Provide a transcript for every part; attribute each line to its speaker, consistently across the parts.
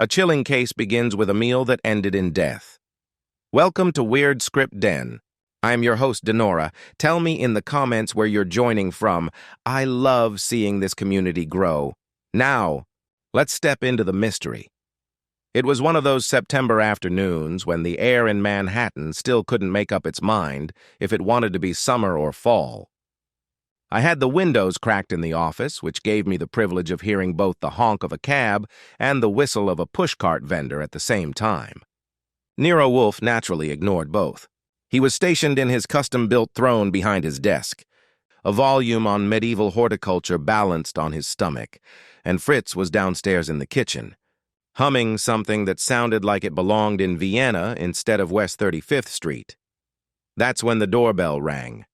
Speaker 1: A chilling case begins with a meal that ended in death. Welcome to Weird Script Den. I am your host, Denora. Tell me in the comments where you're joining from. I love seeing this community grow. Now, let's step into the mystery. It was one of those September afternoons when the air in Manhattan still couldn't make up its mind if it wanted to be summer or fall. I had the windows cracked in the office, which gave me the privilege of hearing both the honk of a cab and the whistle of a pushcart vendor at the same time. Nero Wolfe naturally ignored both. He was stationed in his custom-built throne behind his desk. A volume on medieval horticulture balanced on his stomach, and Fritz was downstairs in the kitchen, humming something that sounded like it belonged in Vienna instead of West 35th Street. That's when the doorbell rang.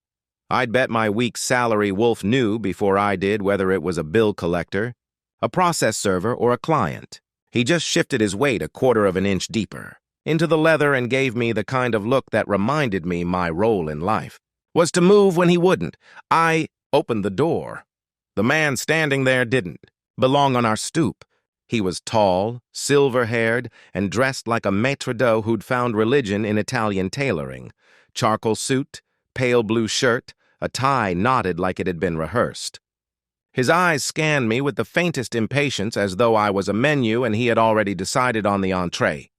Speaker 1: I'd bet my week's salary Wolfe knew before I did whether it was a bill collector, a process server, or a client. He just shifted his weight a quarter of an inch deeper into the leather and gave me the kind of look that reminded me my role in life was to move when he wouldn't. I opened the door. The man standing there didn't belong on our stoop. He was tall, silver-haired, and dressed like a maître d'eau who'd found religion in Italian tailoring. Charcoal suit, pale blue shirt, a tie knotted like it had been rehearsed. His eyes scanned me with the faintest impatience as though I was a menu and he had already decided on the entree.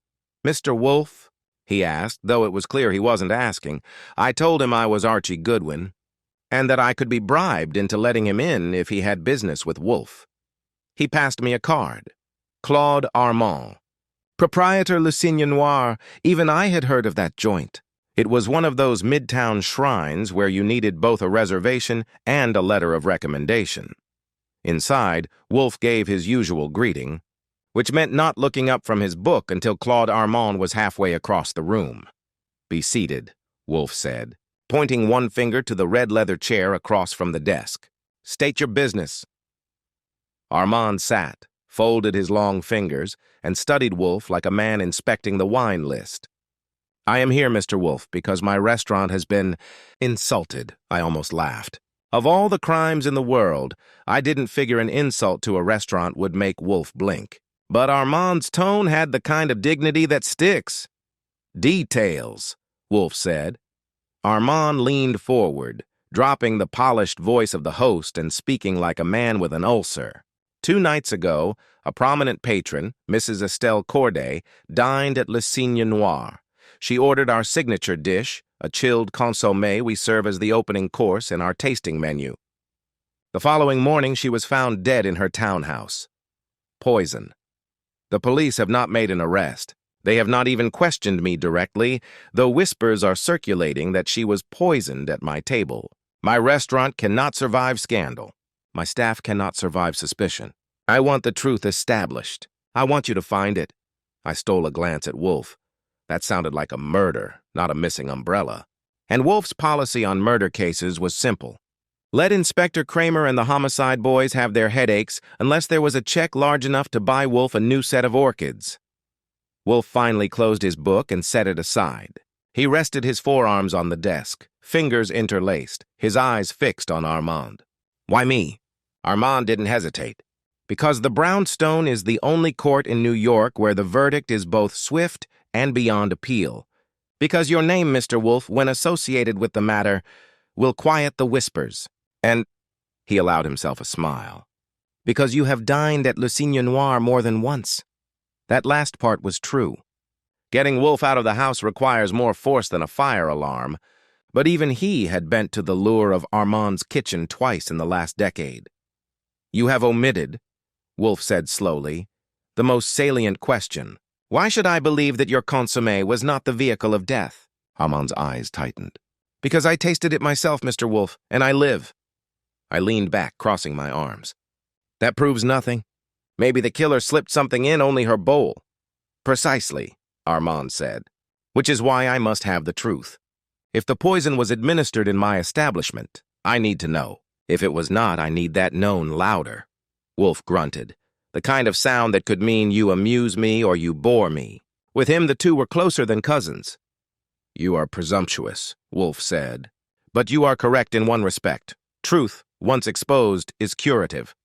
Speaker 1: "Mr. Wolfe?" he asked, though it was clear he wasn't asking. I told him I was Archie Goodwin, and that I could be bribed into letting him in if he had business with Wolfe. He passed me a card. Claude Armand, proprietor Le Cygne Noir. Even I had heard of that joint. It was one of those midtown shrines where you needed both a reservation and a letter of recommendation. Inside, Wolfe gave his usual greeting, which meant not looking up from his book until Claude Armand was halfway across the room. "Be seated," Wolfe said, pointing one finger to the red leather chair across from the desk. "State your business." Armand sat, folded his long fingers, and studied Wolfe like a man inspecting the wine list. "I am here, Mr. Wolfe, because my restaurant has been insulted." I almost laughed. Of all the crimes in the world, I didn't figure an insult to a restaurant would make Wolfe blink. But Armand's tone had the kind of dignity that sticks. "Details," Wolfe said. Armand leaned forward, dropping the polished voice of the host and speaking like a man with an ulcer. 2 nights ago, a prominent patron, Mrs. Estelle Corday, dined at Le Cygne Noir. She ordered our signature dish, a chilled consommé we serve as the opening course in our tasting menu. The following morning, she was found dead in her townhouse. Poison. The police have not made an arrest. They have not even questioned me directly, though whispers are circulating that she was poisoned at my table. My restaurant cannot survive scandal. My staff cannot survive suspicion. I want the truth established. I want you to find it. I stole a glance at Wolfe. That sounded like a murder, not a missing umbrella. And Wolfe's policy on murder cases was simple. Let Inspector Kramer and the homicide boys have their headaches unless there was a check large enough to buy Wolfe a new set of orchids. Wolfe finally closed his book and set it aside. He rested his forearms on the desk, fingers interlaced, his eyes fixed on Armand. "Why me?" Armand didn't hesitate. "Because the brownstone is the only court in New York where the verdict is both swift and beyond appeal. Because your name, Mr. Wolfe, when associated with the matter, will quiet the whispers. And," he allowed himself a smile, "because you have dined at Le Cygne Noir more than once." That last part was true. Getting Wolfe out of the house requires more force than a fire alarm, but even he had bent to the lure of Armand's kitchen twice in the last decade. "You have omitted," Wolfe said slowly, "the most salient question. Why should I believe that your consommé was not the vehicle of death?" Armand's eyes tightened. "Because I tasted it myself, Mr. Wolfe, and I live." I leaned back, crossing my arms. "That proves nothing. Maybe the killer slipped something in only her bowl." "Precisely," Armand said, "which is why I must have the truth. If the poison was administered in my establishment, I need to know. If it was not, I need that known louder." Wolfe grunted, the kind of sound that could mean you amuse me or you bore me. With him, the two were closer than cousins. "You are presumptuous," Wolfe said, "but you are correct in one respect. Truth, once exposed, is curative."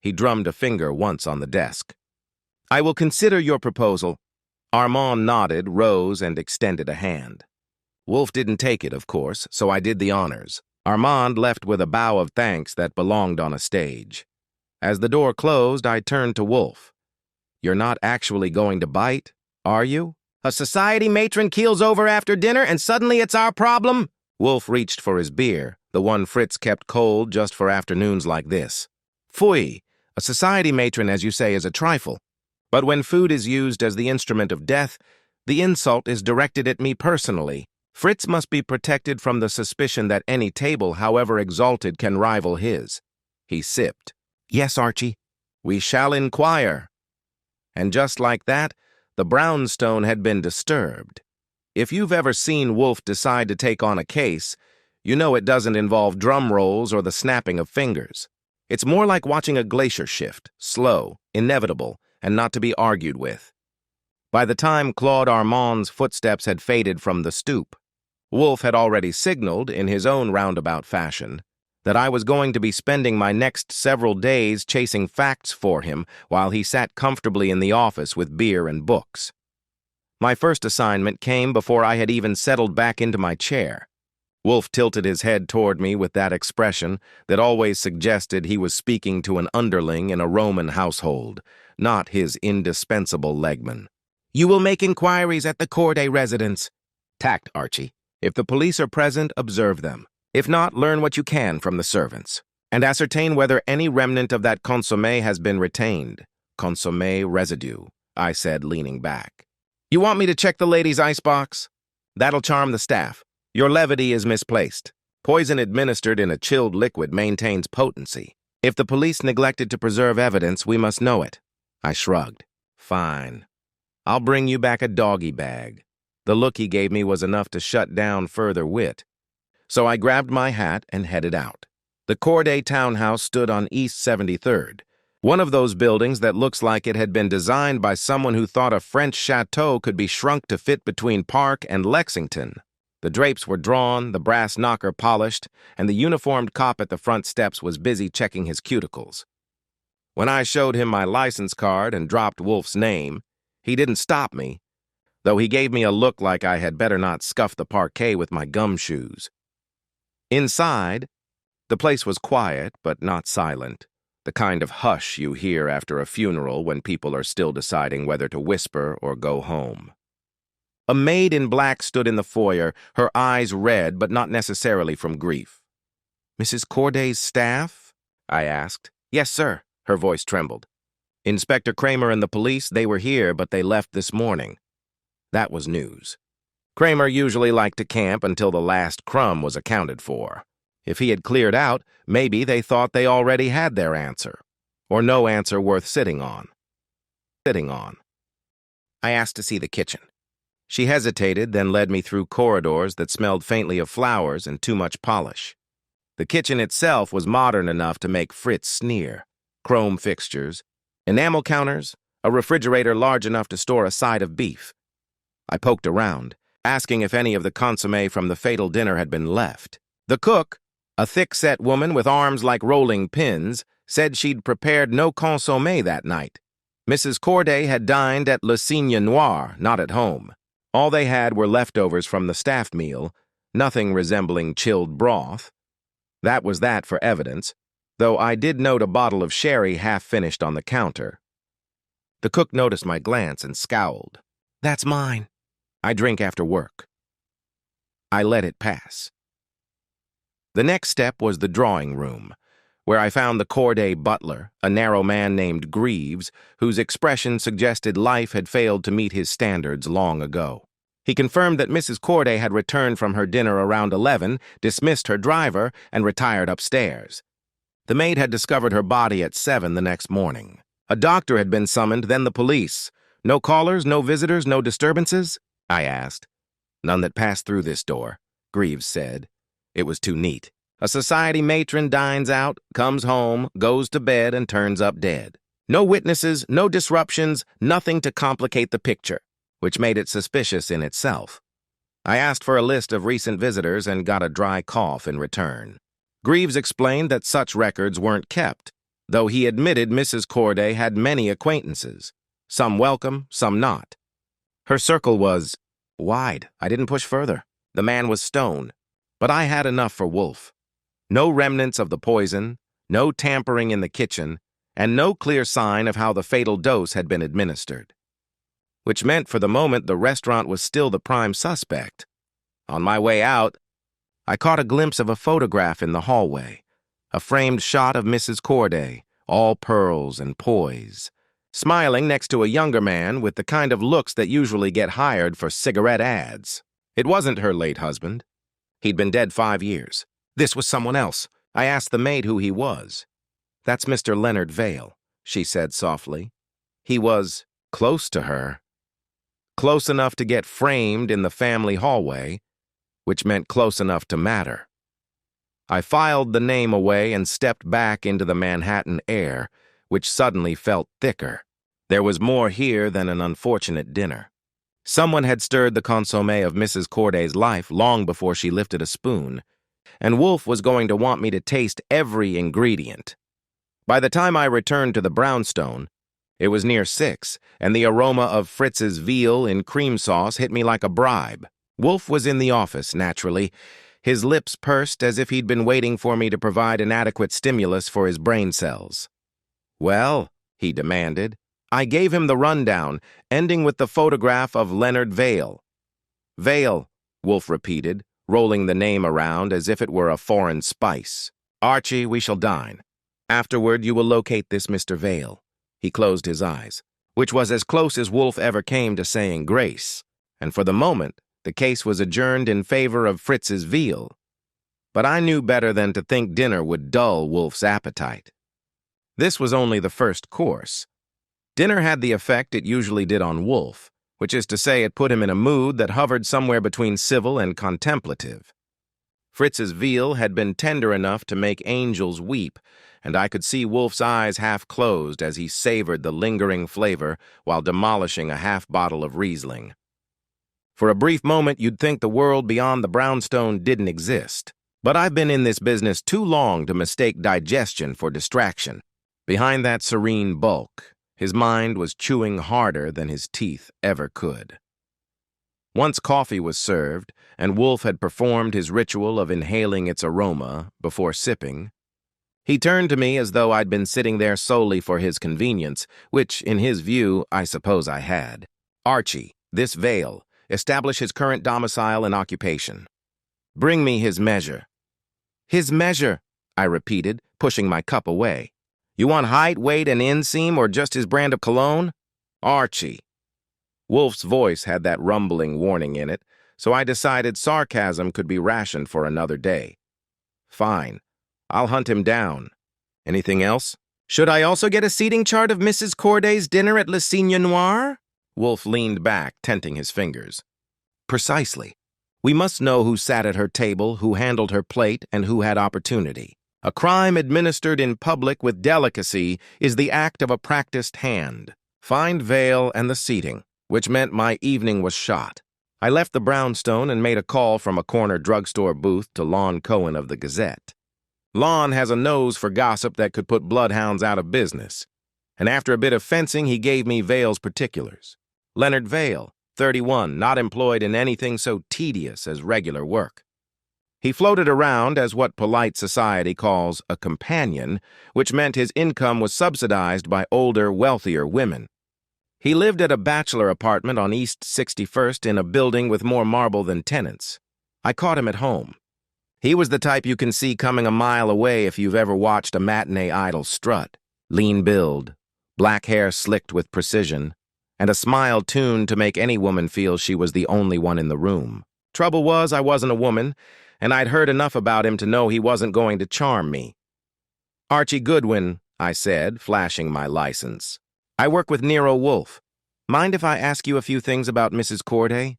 Speaker 1: He drummed a finger once on the desk. I will consider your proposal. Armand nodded, rose, and extended a hand. Wolfe didn't take it, of course, so I did the honors. Armand left with a bow of thanks that belonged on a stage. As the door closed, I turned to Wolfe. You're not actually going to bite, are you? A society matron keels over after dinner and suddenly it's our problem? Wolfe reached for his beer, the one Fritz kept cold just for afternoons like this. Phooey, a society matron, as you say, is a trifle. But when food is used as the instrument of death, the insult is directed at me personally. Fritz must be protected from the suspicion that any table, however exalted, can rival his. He sipped. Yes, Archie. We shall inquire. And just like that, the brownstone had been disturbed. If you've ever seen Wolfe decide to take on a case, you know it doesn't involve drum rolls or the snapping of fingers. It's more like watching a glacier shift, slow, inevitable, and not to be argued with. By the time Claude Armand's footsteps had faded from the stoop, Wolfe had already signaled, in his own roundabout fashion, that I was going to be spending my next several days chasing facts for him while he sat comfortably in the office with beer and books. My first assignment came before I had even settled back into my chair. Wolfe tilted his head toward me with that expression that always suggested he was speaking to an underling in a Roman household, not his indispensable legman. You will make inquiries at the Corday residence. Tact, Archie. If the police are present, observe them. If not, learn what you can from the servants, and ascertain whether any remnant of that consommé has been retained. Consommé residue, I said, leaning back. You want me to check the lady's icebox? That'll charm the staff. Your levity is misplaced. Poison administered in a chilled liquid maintains potency. If the police neglected to preserve evidence, we must know it. I shrugged. Fine. I'll bring you back a doggy bag. The look he gave me was enough to shut down further wit. So I grabbed my hat and headed out. The Corday townhouse stood on East 73rd, one of those buildings that looks like it had been designed by someone who thought a French chateau could be shrunk to fit between Park and Lexington. The drapes were drawn, the brass knocker polished, and the uniformed cop at the front steps was busy checking his cuticles. When I showed him my license card and dropped Wolfe's name, he didn't stop me, though he gave me a look like I had better not scuff the parquet with my gumshoes. Inside, the place was quiet but not silent, the kind of hush you hear after a funeral when people are still deciding whether to whisper or go home. A maid in black stood in the foyer, her eyes red but not necessarily from grief. Mrs. Corday's staff? I asked. Yes, sir, her voice trembled. Inspector Kramer and the police, they were here, but they left this morning. That was news. Kramer usually liked to camp until the last crumb was accounted for. If he had cleared out, maybe they thought they already had their answer, or no answer worth sitting on. I asked to see the kitchen. She hesitated, then led me through corridors that smelled faintly of flowers and too much polish. The kitchen itself was modern enough to make Fritz sneer. Chrome fixtures, enamel counters, a refrigerator large enough to store a side of beef. I poked around, asking if any of the consommé from the fatal dinner had been left. The cook, a thick-set woman with arms like rolling pins, said she'd prepared no consommé that night. Mrs. Corday had dined at Le Cygne Noir, not at home. All they had were leftovers from the staff meal, nothing resembling chilled broth. That was that for evidence, though I did note a bottle of sherry half-finished on the counter. The cook noticed my glance and scowled. That's mine. I drink after work. I let it pass. The next step was the drawing room, where I found the Corday butler, a narrow man named Greaves, whose expression suggested life had failed to meet his standards long ago. He confirmed that Mrs. Corday had returned from her dinner around 11, dismissed her driver, and retired upstairs. The maid had discovered her body at 7 the next morning. A doctor had been summoned, then the police. No callers, no visitors, no disturbances? I asked. None that passed through this door, Greaves said. It was too neat. A society matron dines out, comes home, goes to bed, and turns up dead. No witnesses, no disruptions, nothing to complicate the picture, which made it suspicious in itself. I asked for a list of recent visitors and got a dry cough in return. Greaves explained that such records weren't kept, though he admitted Mrs. Corday had many acquaintances. some welcome, some not. Her circle was wide. I didn't push further. The man was stone. But I had enough for Wolfe. No remnants of the poison, no tampering in the kitchen, and no clear sign of how the fatal dose had been administered. Which meant for the moment the restaurant was still the prime suspect. On my way out, I caught a glimpse of a photograph in the hallway, a framed shot of Mrs. Corday, all pearls and poise, smiling next to a younger man with the kind of looks that usually get hired for cigarette ads. It wasn't her late husband. He'd been dead 5 years. This was someone else. I asked the maid who he was. "That's Mr. Leonard Vale," she said softly. He was close to her. Close enough to get framed in the family hallway, which meant close enough to matter. I filed the name away and stepped back into the Manhattan air, which suddenly felt thicker. There was more here than an unfortunate dinner. Someone had stirred the consommé of Mrs. Corday's life long before she lifted a spoon, and Wolfe was going to want me to taste every ingredient. By the time I returned to the brownstone, it was near 6, and the aroma of Fritz's veal in cream sauce hit me like a bribe. Wolfe was in the office, naturally, his lips pursed as if he'd been waiting for me to provide an adequate stimulus for his brain cells. "Well," he demanded. I gave him the rundown, ending with the photograph of Leonard Vale. "Vale," Wolfe repeated, rolling the name around as if it were a foreign spice. "Archie, we shall dine. Afterward, you will locate this Mr. Vale." He closed his eyes, which was as close as Wolfe ever came to saying grace, and for the moment, the case was adjourned in favor of Fritz's veal. But I knew better than to think dinner would dull Wolfe's appetite. This was only the first course. Dinner had the effect it usually did on Wolfe, which is to say it put him in a mood that hovered somewhere between civil and contemplative. Fritz's veal had been tender enough to make angels weep, and I could see Wolfe's eyes half closed as he savored the lingering flavor while demolishing a half bottle of Riesling. For a brief moment, you'd think the world beyond the brownstone didn't exist. But I've been in this business too long to mistake digestion for distraction. Behind that serene bulk, his mind was chewing harder than his teeth ever could. Once coffee was served, and Wolfe had performed his ritual of inhaling its aroma before sipping, he turned to me as though I'd been sitting there solely for his convenience, which, in his view, I suppose I had. "Archie, this Vale, establish his current domicile and occupation. Bring me his measure." "His measure," I repeated, pushing my cup away. "You want height, weight, and inseam, or just his brand of cologne?" "Archie." Wolfe's voice had that rumbling warning in it, so I decided sarcasm could be rationed for another day. "Fine. I'll hunt him down. Anything else?" "Should I also get a seating chart of Mrs. Corday's dinner at Le Cygne Noir?" Wolfe leaned back, tenting his fingers. "Precisely. We must know who sat at her table, who handled her plate, and who had opportunity. A crime administered in public with delicacy is the act of a practiced hand. Find Vale and the seating," which meant my evening was shot. I left the brownstone and made a call from a corner drugstore booth to Lon Cohen of the Gazette. Lon has a nose for gossip that could put bloodhounds out of business, and after a bit of fencing, he gave me Vale's particulars. Leonard Vale, 31, not employed in anything so tedious as regular work. He floated around as what polite society calls a companion, which meant his income was subsidized by older, wealthier women. He lived at a bachelor apartment on East 61st in a building with more marble than tenants. I caught him at home. He was the type you can see coming a mile away if you've ever watched a matinee idol strut. Lean build, black hair slicked with precision, and a smile tuned to make any woman feel she was the only one in the room. Trouble was, I wasn't a woman, and I'd heard enough about him to know he wasn't going to charm me. "Archie Goodwin," I said, flashing my license. "I work with Nero Wolfe. Mind if I ask you a few things about Mrs. Corday?"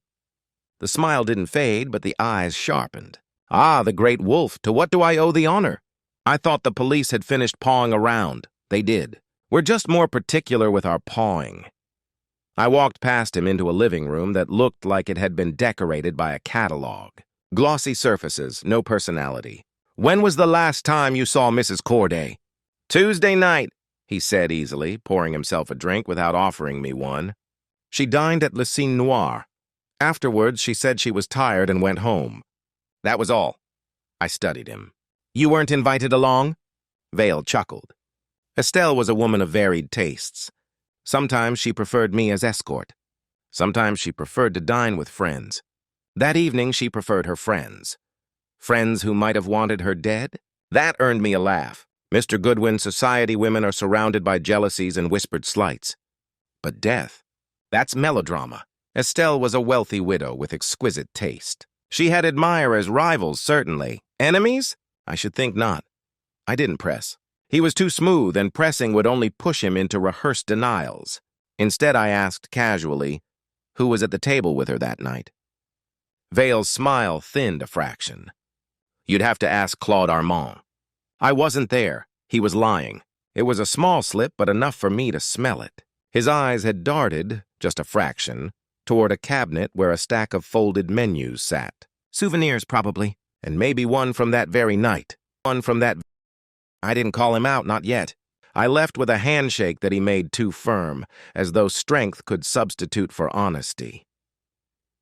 Speaker 1: The smile didn't fade, but the eyes sharpened. "Ah, the great Wolfe, to what do I owe the honor?" I thought the police had finished pawing around. They did. We're just more particular with our pawing. I walked past him into a living room that looked like it had been decorated by a catalog. Glossy surfaces, no personality. "When was the last time you saw Mrs. Corday?" "Tuesday night." he said easily, pouring himself a drink without offering me one. She dined at Le Cine Noir. Afterwards, she said she was tired and went home. That was all. I studied him. You weren't invited along? Vale chuckled. Estelle was a woman of varied tastes. Sometimes she preferred me as escort. Sometimes she preferred to dine with friends. That evening, she preferred her friends. Friends who might have wanted her dead? That earned me a laugh. Mr. Goodwin's society women are surrounded by jealousies and whispered slights. But death? That's melodrama. Estelle was a wealthy widow with exquisite taste. She had admirers, rivals, certainly. Enemies? I should think not. I didn't press. He was too smooth, and pressing would only push him into rehearsed denials. Instead, I asked casually, who was at the table with her that night? Vale's smile thinned a fraction. You'd have to ask Claude Armand. I wasn't there. He was lying. It was a small slip, but enough for me to smell it. His eyes had darted, just a fraction, toward a cabinet where a stack of folded menus sat. Souvenirs, probably, and maybe one from that very night. One from that... I didn't call him out, not yet. I left with a handshake that he made too firm, as though strength could substitute for honesty.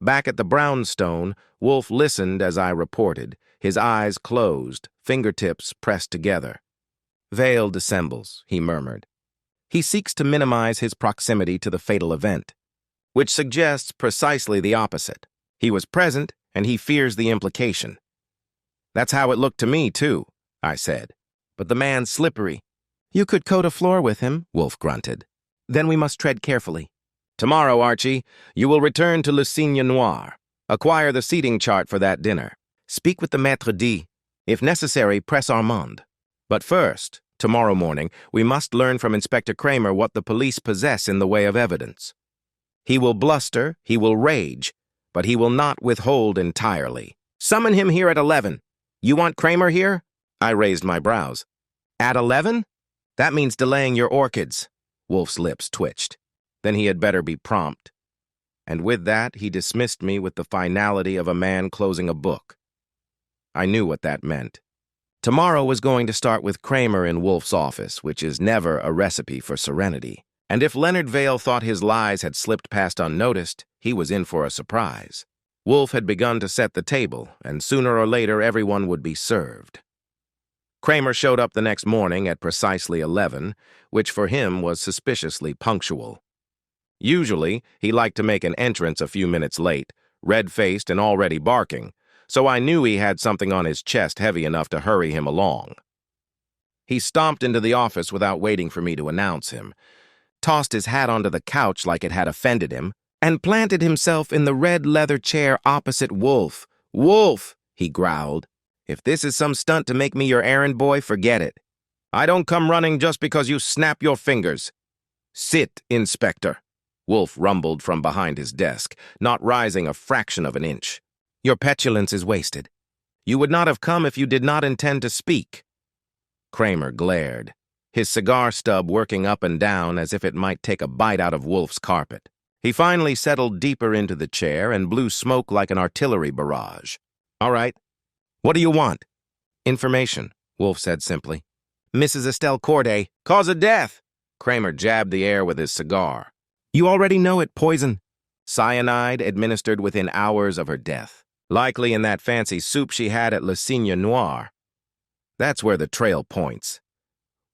Speaker 1: Back at the brownstone, Wolfe listened as I reported, his eyes closed, fingertips pressed together. Vale dissembles, he murmured. He seeks to minimize his proximity to the fatal event, which suggests precisely the opposite. He was present, and he fears the implication. That's how it looked to me, too, I said. But the man's slippery. You could coat a floor with him, Wolfe grunted. Then we must tread carefully. Tomorrow, Archie, you will return to Le Cine Noir. Acquire the seating chart for that dinner. Speak with the maître d'. If necessary, press Armand. But first, tomorrow morning, we must learn from Inspector Kramer what the police possess in the way of evidence. He will bluster, he will rage, but he will not withhold entirely. Summon him here at 11. You want Kramer here? I raised my brows. At 11? That means delaying your orchids. Wolfe's lips twitched. Then he had better be prompt. And with that, he dismissed me with the finality of a man closing a book. I knew what that meant. Tomorrow was going to start with Kramer in Wolfe's office, which is never a recipe for serenity. And if Leonard Vale thought his lies had slipped past unnoticed, he was in for a surprise. Wolfe had begun to set the table, and sooner or later everyone would be served. Kramer showed up the next morning at precisely 11, which for him was suspiciously punctual. Usually, he liked to make an entrance a few minutes late, red-faced and already barking, so I knew he had something on his chest heavy enough to hurry him along. He stomped into the office without waiting for me to announce him, tossed his hat onto the couch like it had offended him, and planted himself in the red leather chair opposite Wolfe. "Wolfe," he growled, "if this is some stunt to make me your errand boy, forget it. I don't come running just because you snap your fingers. Sit, Inspector." Wolfe rumbled from behind his desk, not rising a fraction of an inch. "Your petulance is wasted. You would not have come if you did not intend to speak." Kramer glared, his cigar stub working up and down as if it might take a bite out of Wolfe's carpet. He finally settled deeper into the chair and blew smoke like an artillery barrage. "All right. What do you want?" "Information," Wolfe said simply. "Mrs. Estelle Corday, cause of death." Kramer jabbed the air with his cigar. "You already know it, poison. Cyanide administered within hours of her death. Likely in that fancy soup she had at Le Cine Noir. That's where the trail points."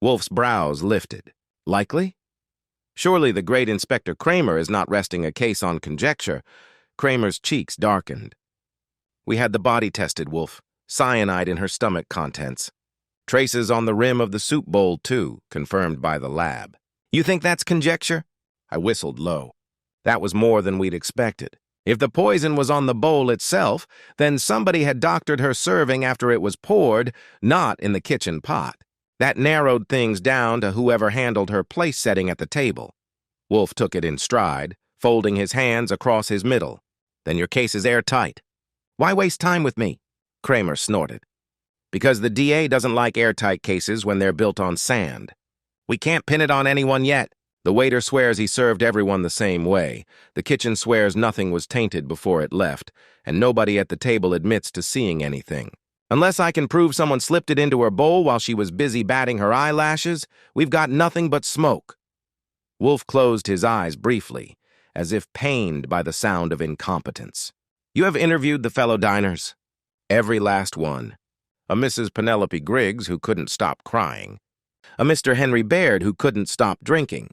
Speaker 1: Wolfe's brows lifted. Likely? Surely the great Inspector Kramer is not resting a case on conjecture. Kramer's cheeks darkened. "We had the body tested, Wolfe. Cyanide in her stomach contents. Traces on the rim of the soup bowl, too, confirmed by the lab." "You think that's conjecture?" I whistled low. That was more than we'd expected. If the poison was on the bowl itself, then somebody had doctored her serving after it was poured, not in the kitchen pot. That narrowed things down to whoever handled her place-setting at the table. Wolfe took it in stride, folding his hands across his middle. "Then your case is airtight." "Why waste time with me?" Kramer snorted. "Because the DA doesn't like airtight cases when they're built on sand. We can't pin it on anyone yet. The waiter swears he served everyone the same way. The kitchen swears nothing was tainted before it left, and nobody at the table admits to seeing anything. Unless I can prove someone slipped it into her bowl while she was busy batting her eyelashes, we've got nothing but smoke. Wolfe closed his eyes briefly, as if pained by the sound of incompetence. You have interviewed the fellow diners? Every last one. A Mrs. Penelope Griggs who couldn't stop crying. A Mr. Henry Baird who couldn't stop drinking.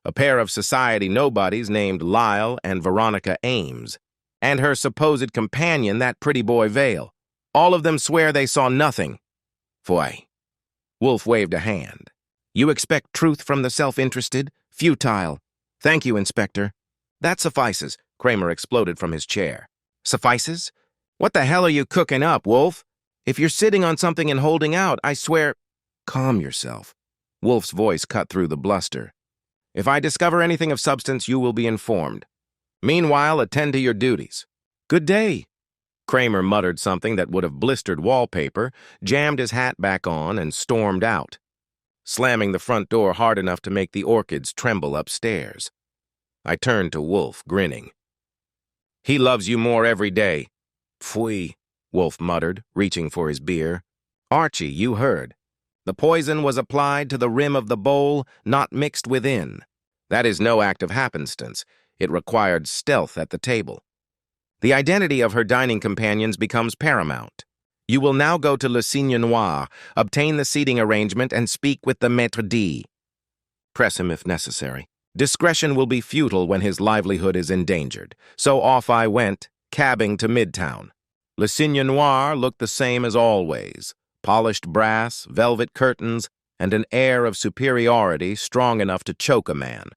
Speaker 1: A pair of society nobodies named Lyle and Veronica Ames. And her supposed companion, that pretty boy Vale. All of them swear they saw nothing. Foy. Wolfe waved a hand. You expect truth from the self-interested? Futile. Thank you, Inspector. That suffices, Kramer exploded from his chair. Suffices? What the hell are you cooking up, Wolfe? If you're sitting on something and holding out, I swear... Calm yourself. Wolfe's voice cut through the bluster. If I discover anything of substance, you will be informed. Meanwhile, attend to your duties. Good day. Kramer muttered something that would have blistered wallpaper, jammed his hat back on, and stormed out, slamming the front door hard enough to make the orchids tremble upstairs. I turned to Wolfe, grinning. He loves you more every day. Pfui, Wolfe muttered, reaching for his beer. Archie, you heard. The poison was applied to the rim of the bowl, not mixed within. That is no act of happenstance. It required stealth at the table. The identity of her dining companions becomes paramount. You will now go to Le Cygne Noir, obtain the seating arrangement, and speak with the maître d'. Press him if necessary. Discretion will be futile when his livelihood is endangered. So off I went, cabbing to Midtown. Le Cygne Noir looked the same as always. Polished brass, velvet curtains, and an air of superiority strong enough to choke a man.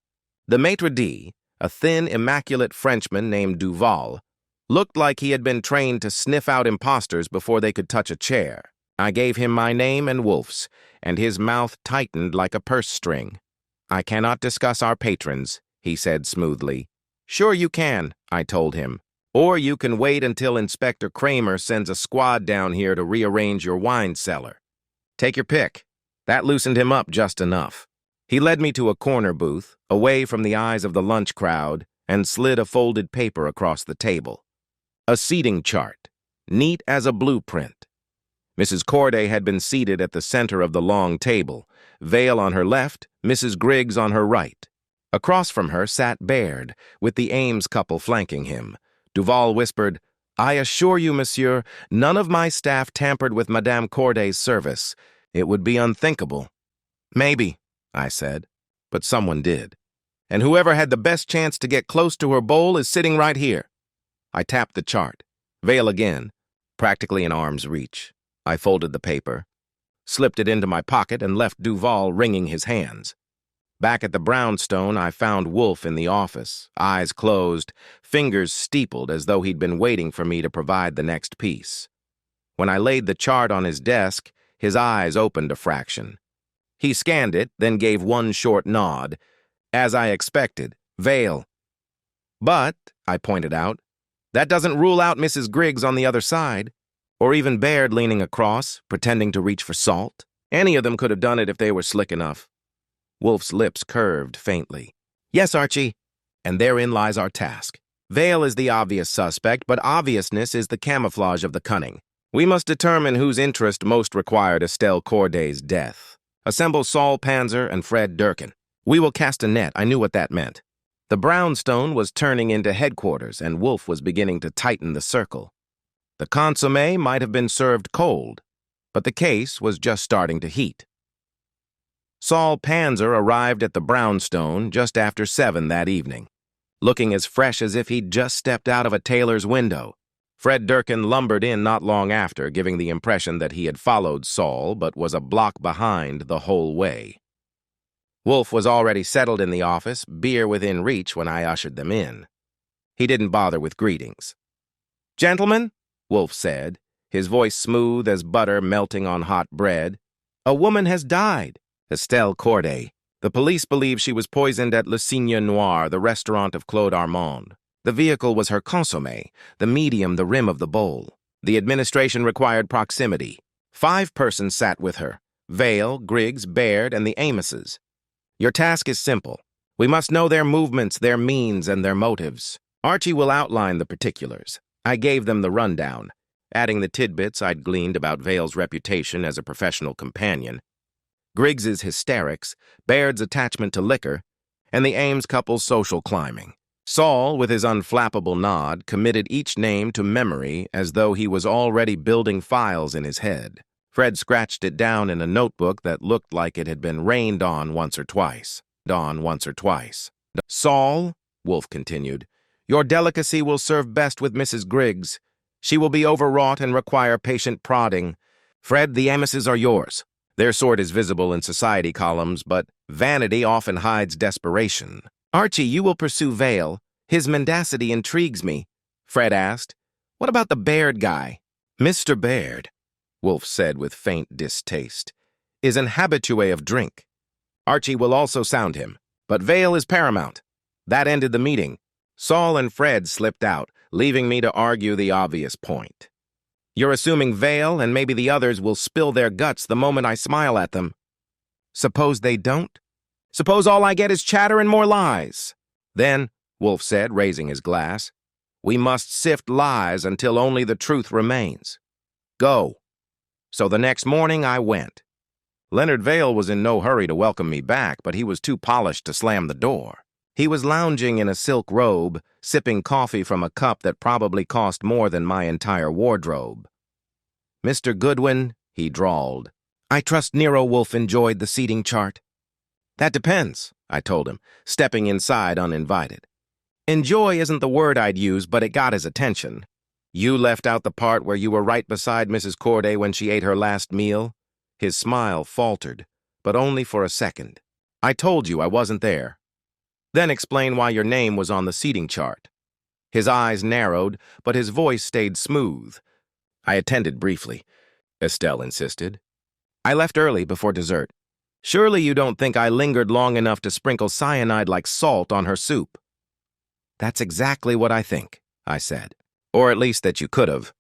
Speaker 1: The maître d', a thin, immaculate Frenchman named Duval, looked like he had been trained to sniff out impostors before they could touch a chair. I gave him my name and Wolfe's, and his mouth tightened like a purse string. I cannot discuss our patrons, he said smoothly. Sure you can, I told him. Or you can wait until Inspector Kramer sends a squad down here to rearrange your wine cellar. Take your pick. That loosened him up just enough. He led me to a corner booth, away from the eyes of the lunch crowd, and slid a folded paper across the table. A seating chart, neat as a blueprint. Mrs. Corday had been seated at the center of the long table, Vale on her left, Mrs. Griggs on her right. Across from her sat Baird, with the Ames couple flanking him. Duval whispered, I assure you, monsieur, none of my staff tampered with Madame Corday's service. It would be unthinkable. Maybe, I said, but someone did. And whoever had the best chance to get close to her bowl is sitting right here. I tapped the chart. Vale again, practically in arm's reach. I folded the paper, slipped it into my pocket, and left Duval wringing his hands. Back at the brownstone, I found Wolfe in the office, eyes closed, fingers steepled as though he'd been waiting for me to provide the next piece. When I laid the chart on his desk, his eyes opened a fraction. He scanned it, then gave one short nod. As I expected, Vale. But, I pointed out, that doesn't rule out Mrs. Griggs on the other side, or even Baird leaning across, pretending to reach for salt. Any of them could have done it if they were slick enough. Wolfe's lips curved faintly. Yes, Archie, and therein lies our task. Vale is the obvious suspect, but obviousness is the camouflage of the cunning. We must determine whose interest most required Estelle Corday's death. Assemble Saul Panzer and Fred Durkin. We will cast a net. I knew what that meant. The brownstone was turning into headquarters, and Wolfe was beginning to tighten the circle. The consommé might have been served cold, but the case was just starting to heat. Saul Panzer arrived at the brownstone just after 7 that evening, looking as fresh as if he'd just stepped out of a tailor's window. Fred Durkin lumbered in not long after, giving the impression that he had followed Saul but was a block behind the whole way. Wolfe was already settled in the office, beer within reach when I ushered them in. He didn't bother with greetings. Gentlemen, Wolfe said, his voice smooth as butter melting on hot bread, a woman has died. Estelle Corday. The police believe she was poisoned at Le Cygne Noir, the restaurant of Claude Armand. The vehicle was her consommé, the medium, the rim of the bowl. The administration required proximity. 5 persons sat with her, Vale, Griggs, Baird, and the Ameses. Your task is simple. We must know their movements, their means, and their motives. Archie will outline the particulars. I gave them the rundown. adding the tidbits I'd gleaned about Vale's reputation as a professional companion, Griggs's hysterics, Baird's attachment to liquor, and the Ames couple's social climbing. Saul, with his unflappable nod, committed each name to memory as though he was already building files in his head. Fred scratched it down in a notebook that looked like it had been rained on once or twice. Saul, Wolfe continued, your delicacy will serve best with Mrs. Griggs. She will be overwrought and require patient prodding. Fred, the Ameses are yours. Their sort is visible in society columns, but vanity often hides desperation. Archie, you will pursue Vale. His mendacity intrigues me. Fred asked, what about the Baird guy? Mr. Baird, Wolfe said with faint distaste, is an habitué of drink. Archie will also sound him, but Vale is paramount. That ended the meeting. Saul and Fred slipped out, leaving me to argue the obvious point. You're assuming Vale and maybe the others will spill their guts the moment I smile at them. Suppose they don't? Suppose all I get is chatter and more lies. Then, Wolfe said, raising his glass, we must sift lies until only the truth remains. Go. So the next morning I went. Leonard Vale was in no hurry to welcome me back, but he was too polished to slam the door. He was lounging in a silk robe, sipping coffee from a cup that probably cost more than my entire wardrobe. Mr. Goodwin, he drawled, I trust Nero Wolfe enjoyed the seating chart. That depends, I told him, stepping inside uninvited. Enjoy isn't the word I'd use, but it got his attention. You left out the part where you were right beside Mrs. Corday when she ate her last meal? His smile faltered, but only for a second. I told you I wasn't there. Then explain why your name was on the seating chart. His eyes narrowed, but his voice stayed smooth. I attended briefly, Estelle insisted. I left early before dessert. Surely you don't think I lingered long enough to sprinkle cyanide like salt on her soup? That's exactly what I think, I said. Or at least that you could have.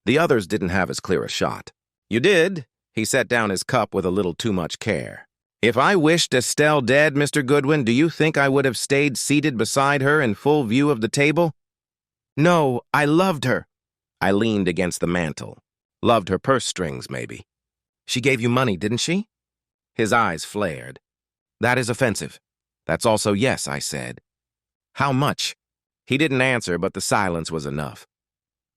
Speaker 1: The others didn't have as clear a shot. You did? He set down his cup with a little too much care. If I wished Estelle dead, Mr. Goodwin, do you think I would have stayed seated beside her in full view of the table? No, I loved her. I leaned against the mantel. Loved her purse strings, maybe. She gave you money, didn't she? His eyes flared. That is offensive. That's also yes, I said. How much? He didn't answer, but the silence was enough.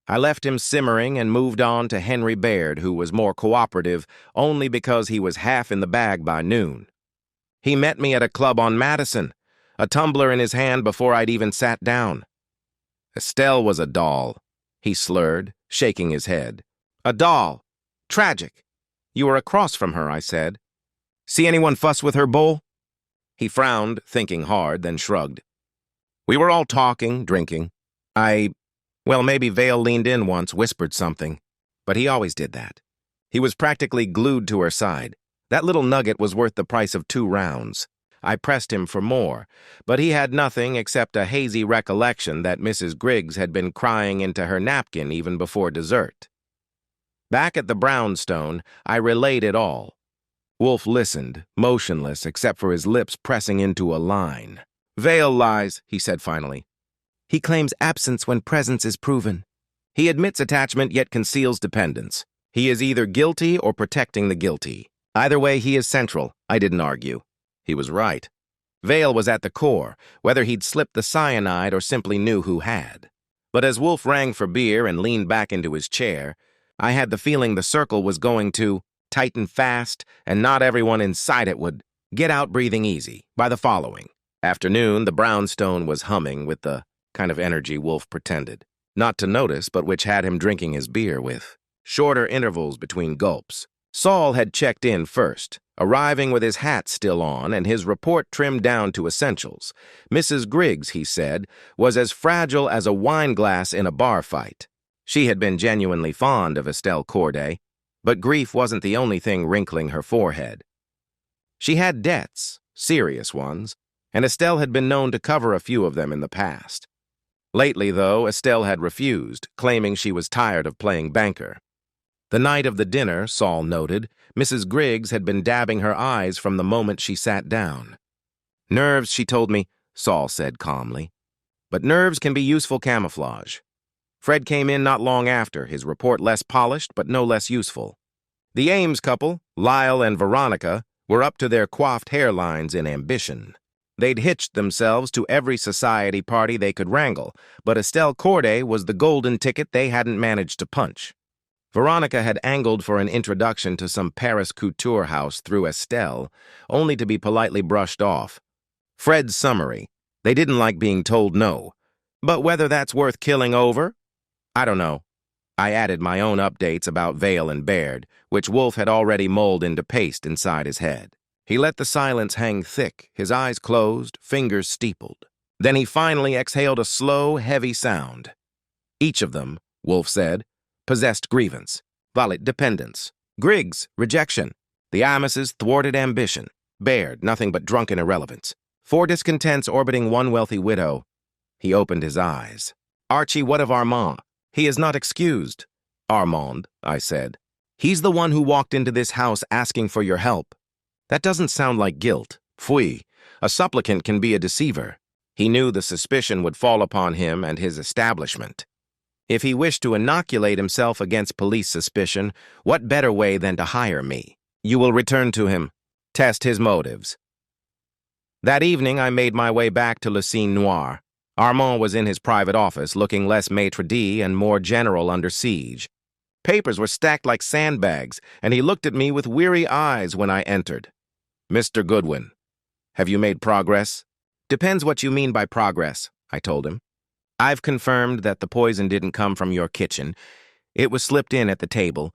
Speaker 1: I left him simmering and moved on to Henry Baird, who was more cooperative only because he was half in the bag by noon. He met me at a club on Madison, a tumbler in his hand before I'd even sat down. Estelle was a doll, he slurred, shaking his head. A doll. Tragic. You were across from her, I said. See anyone fuss with her, Bull? He frowned, thinking hard, then shrugged. We were all talking, drinking. Well, maybe Vale leaned in once, whispered something. But he always did that. He was practically glued to her side. That little nugget was worth the price of 2 rounds. I pressed him for more, but he had nothing except a hazy recollection that Mrs. Griggs had been crying into her napkin even before dessert. Back at the brownstone, I relayed it all. Wolfe listened, motionless except for his lips pressing into a line. Vale lies, he said finally. He claims absence when presence is proven. He admits attachment yet conceals dependence. He is either guilty or protecting the guilty. Either way, he is central. I didn't argue. He was right. Vale was at the core, whether he'd slipped the cyanide or simply knew who had. But as Wolfe rang for beer and leaned back into his chair, I had the feeling the circle was going to tighten fast, and not everyone inside it would get out breathing easy by the following. Afternoon, the brownstone was humming with the kind of energy Wolfe pretended not to notice, but which had him drinking his beer with shorter intervals between gulps. Saul had checked in first, arriving with his hat still on and his report trimmed down to essentials. Mrs. Griggs, he said, was as fragile as a wine glass in a bar fight. She had been genuinely fond of Estelle Corday, but grief wasn't the only thing wrinkling her forehead. She had debts, serious ones, and Estelle had been known to cover a few of them in the past. Lately, though, Estelle had refused, claiming she was tired of playing banker. The night of the dinner, Saul noted, Mrs. Griggs had been dabbing her eyes from the moment she sat down. Nerves, she told me, Saul said calmly. But nerves can be useful camouflage. Fred came in not long after, his report less polished but no less useful. The Ames couple, Lyle and Veronica, were up to their coiffed hairlines in ambition. They'd hitched themselves to every society party they could wrangle, but Estelle Corday was the golden ticket they hadn't managed to punch. Veronica had angled for an introduction to some Paris couture house through Estelle, only to be politely brushed off. Fred's summary: they didn't like being told no. But whether that's worth killing over? I don't know. I added my own updates about Vale and Baird, which Wolfe had already mulled into paste inside his head. He let the silence hang thick, his eyes closed, fingers steepled. Then he finally exhaled a slow, heavy sound. Each of them, Wolfe said, possessed grievance, Violet dependence, Griggs rejection, the Amises thwarted ambition, Baird nothing but drunken irrelevance, 4 discontents orbiting one wealthy widow. He opened his eyes. Archie, what of Armand? He is not excused. Armand, I said. He's the one who walked into this house asking for your help. That doesn't sound like guilt. Phooey. A supplicant can be a deceiver. He knew the suspicion would fall upon him and his establishment. If he wished to inoculate himself against police suspicion, what better way than to hire me? You will return to him. Test his motives. That evening, I made my way back to Le Cygne Noir. Armand was in his private office, looking less maitre d' and more general under siege. Papers were stacked like sandbags, and he looked at me with weary eyes when I entered. Mr. Goodwin, have you made progress? Depends what you mean by progress, I told him. I've confirmed that the poison didn't come from your kitchen. It was slipped in at the table.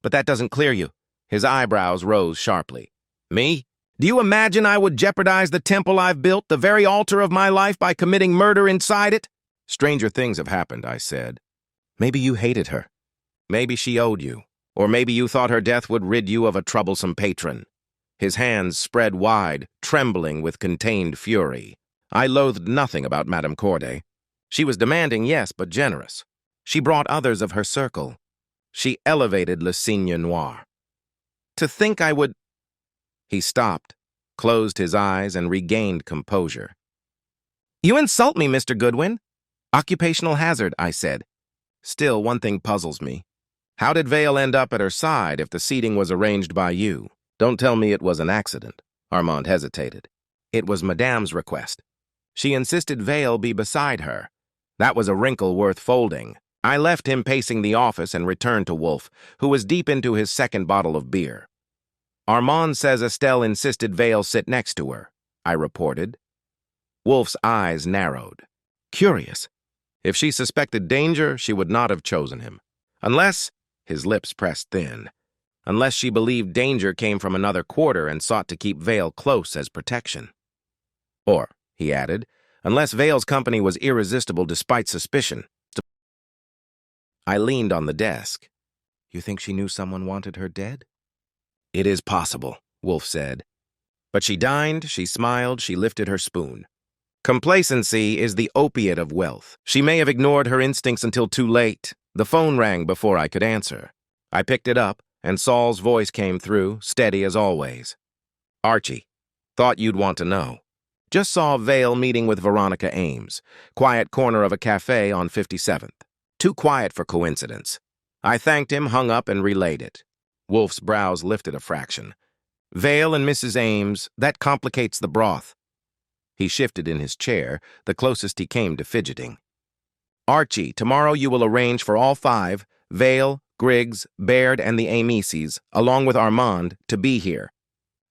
Speaker 1: But that doesn't clear you. His eyebrows rose sharply. Me? Do you imagine I would jeopardize the temple I've built, the very altar of my life, by committing murder inside it? Stranger things have happened, I said. Maybe you hated her. Maybe she owed you. Or maybe you thought her death would rid you of a troublesome patron. His hands spread wide, trembling with contained fury. I loathed nothing about Madame Corday. She was demanding, yes, but generous. She brought others of her circle. She elevated Le Cygne Noir. To think I would... He stopped, closed his eyes, and regained composure. You insult me, Mr. Goodwin. Occupational hazard, I said. Still, one thing puzzles me. How did Vale end up at her side if the seating was arranged by you? Don't tell me it was an accident. Armand hesitated. It was Madame's request. She insisted Vale be beside her. That was a wrinkle worth folding. I left him pacing the office and returned to Wolfe, who was deep into his second bottle of beer. Armand says Estelle insisted Vale sit next to her, I reported. Wolfe's eyes narrowed. Curious. If she suspected danger, she would not have chosen him. Unless, his lips pressed thin, unless she believed danger came from another quarter and sought to keep Vale close as protection. Or, he added, unless Vale's company was irresistible despite suspicion. I leaned on the desk. You think she knew someone wanted her dead? It is possible, Wolfe said. But she dined, she smiled, she lifted her spoon. Complacency is the opiate of wealth. She may have ignored her instincts until too late. The phone rang before I could answer. I picked it up, and Saul's voice came through, steady as always. Archie, thought you'd want to know. Just saw Vale meeting with Veronica Ames, quiet corner of a cafe on 57th. Too quiet for coincidence. I thanked him, hung up, and relayed it. Wolfe's brows lifted a fraction. Vale and Mrs. Ames, that complicates the broth. He shifted in his chair, the closest he came to fidgeting. Archie, tomorrow you will arrange for all 5, Vale, Griggs, Baird, and the Ameses, along with Armand, to be here.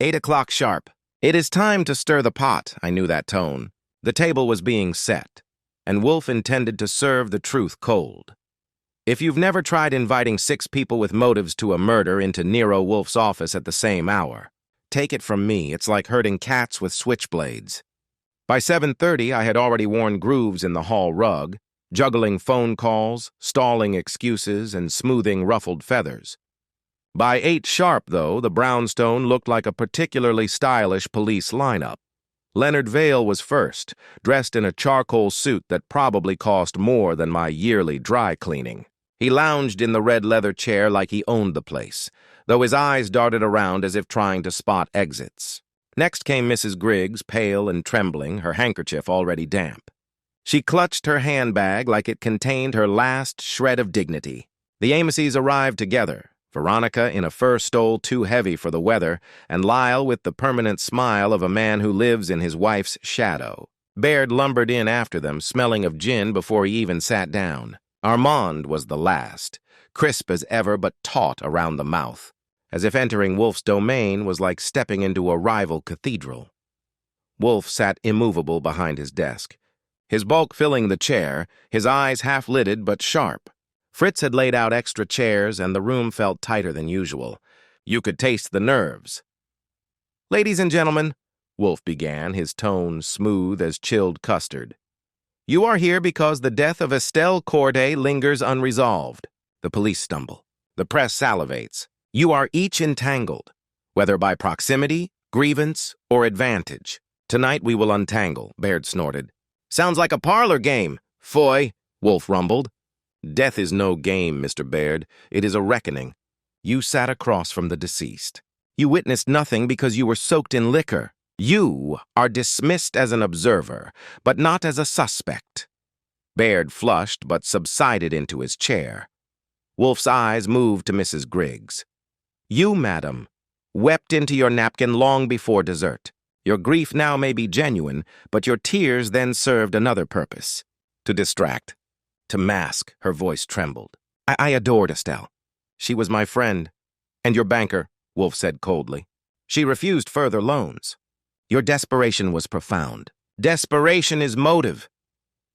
Speaker 1: 8 o'clock sharp. It is time to stir the pot, I knew that tone. The table was being set, and Wolfe intended to serve the truth cold. If you've never tried inviting 6 people with motives to a murder into Nero Wolfe's office at the same hour, take it from me, it's like herding cats with switchblades. By 7:30, I had already worn grooves in the hall rug, juggling phone calls, stalling excuses, and smoothing ruffled feathers. By 8 sharp, though, the brownstone looked like a particularly stylish police lineup. Leonard Vale was first, dressed in a charcoal suit that probably cost more than my yearly dry cleaning. He lounged in the red leather chair like he owned the place, though his eyes darted around as if trying to spot exits. Next came Mrs. Griggs, pale and trembling, her handkerchief already damp. She clutched her handbag like it contained her last shred of dignity. The Ameses arrived together, Veronica in a fur stole too heavy for the weather, and Lyle with the permanent smile of a man who lives in his wife's shadow. Baird lumbered in after them, smelling of gin before he even sat down. Armand was the last, crisp as ever but taut around the mouth, as if entering Wolfe's domain was like stepping into a rival cathedral. Wolfe sat immovable behind his desk, his bulk filling the chair, his eyes half-lidded but sharp. Fritz had laid out extra chairs, and the room felt tighter than usual. You could taste the nerves. "Ladies and gentlemen," Wolfe began, his tone smooth as chilled custard, "you are here because the death of Estelle Corday lingers unresolved. The police stumble. The press salivates. You are each entangled, whether by proximity, grievance, or advantage. Tonight we will untangle," Baird snorted. "Sounds like a parlor game, Foy," Wolfe rumbled. "Death is no game, Mr. Baird. It is a reckoning. You sat across from the deceased. You witnessed nothing because you were soaked in liquor. You are dismissed as an observer, but not as a suspect." Baird flushed but subsided into his chair. Wolfe's eyes moved to Mrs. Griggs. "You, madam, wept into your napkin long before dessert. Your grief now may be genuine, but your tears then served another purpose. To distract. To mask," her voice trembled. I adored Estelle. She was my friend. "And your banker," Wolfe said coldly. "She refused further loans. Your desperation was profound. Desperation is motive."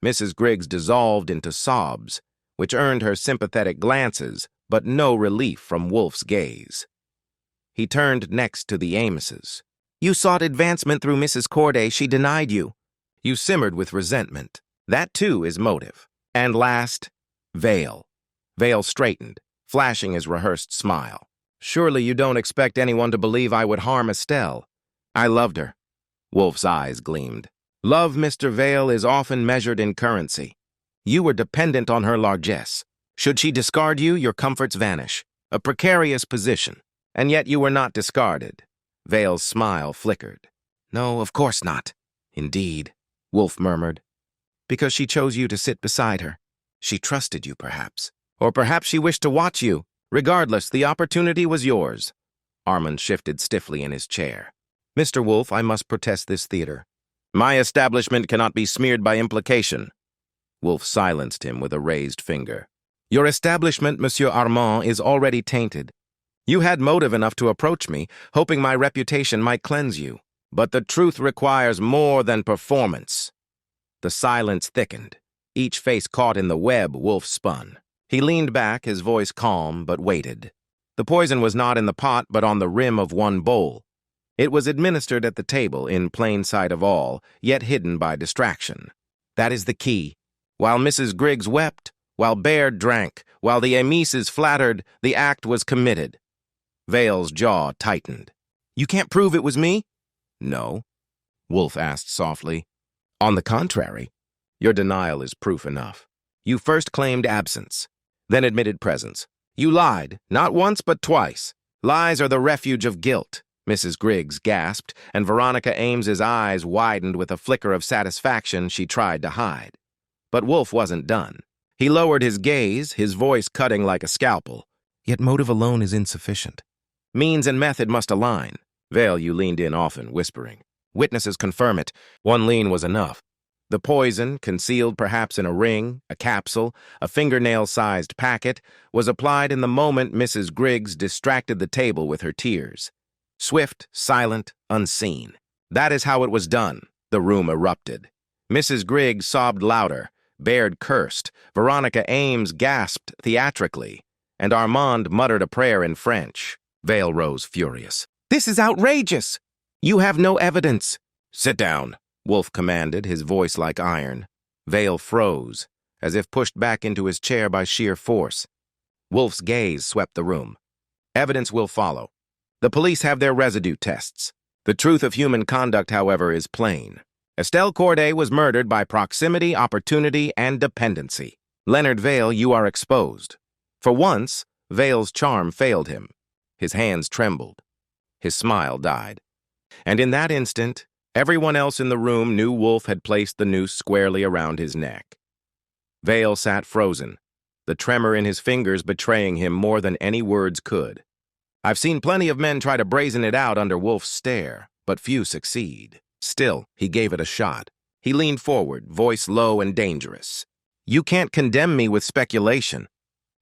Speaker 1: Mrs. Griggs dissolved into sobs, which earned her sympathetic glances, but no relief from Wolfe's gaze. He turned next to the Ameses. "You sought advancement through Mrs. Corday. She denied you. You simmered with resentment. That, too, is motive. And last, Vale." Vale straightened, flashing his rehearsed smile. "Surely you don't expect anyone to believe I would harm Estelle. I loved her." Wolfe's eyes gleamed. "Love, Mr. Vale, is often measured in currency. You were dependent on her largesse. Should she discard you, your comforts vanish. A precarious position. And yet you were not discarded." Vale's smile flickered. "No, of course not." "Indeed," Wolfe murmured. "Because she chose you to sit beside her. She trusted you, perhaps. Or perhaps she wished to watch you. Regardless, the opportunity was yours." Armand shifted stiffly in his chair. "Mr. Wolfe, I must protest this theater. My establishment cannot be smeared by implication." Wolfe silenced him with a raised finger. "Your establishment, Monsieur Armand, is already tainted. You had motive enough to approach me, hoping my reputation might cleanse you. But the truth requires more than performance." The silence thickened. Each face caught in the web Wolfe spun. He leaned back, his voice calm, but waited. The poison was not in the pot, but on the rim of one bowl. It was administered at the table, in plain sight of all, yet hidden by distraction. That is the key. While Mrs. Griggs wept, while Baird drank, while the Ameses flattered, the act was committed. Vale's jaw tightened. "You can't prove it was me?" "No," Wolfe asked softly. "On the contrary, your denial is proof enough. You first claimed absence, then admitted presence. You lied, not once but twice. Lies are the refuge of guilt." Mrs. Griggs gasped, and Veronica Ames's eyes widened with a flicker of satisfaction she tried to hide. But Wolfe wasn't done. He lowered his gaze, his voice cutting like a scalpel. "Yet motive alone is insufficient. Means and method must align." Vale, you leaned in often, whispering. "Witnesses confirm it. One lean was enough. The poison, concealed perhaps in a ring, a capsule, a fingernail-sized packet, was applied in the moment Mrs. Griggs distracted the table with her tears. Swift, silent, unseen. That is how it was done." The room erupted. Mrs. Griggs sobbed louder. Baird cursed. Veronica Ames gasped theatrically, and Armand muttered a prayer in French. Vale rose furious. "This is outrageous! You have no evidence." "Sit down," Wolfe commanded, his voice like iron. Vale froze, as if pushed back into his chair by sheer force. Wolfe's gaze swept the room. "Evidence will follow. The police have their residue tests. The truth of human conduct, however, is plain. Estelle Corday was murdered by proximity, opportunity, and dependency. Leonard Vale, you are exposed." For once, Vale's charm failed him. His hands trembled. His smile died. And in that instant, Everyone else in the room knew Wolfe had placed the noose squarely around his neck. Vale sat frozen, the tremor in his fingers betraying him more than any words could. I've seen plenty of men try to brazen it out under Wolfe's stare, but few succeed. Still, he gave it a shot. He leaned forward, voice low and dangerous. You can't condemn me with speculation.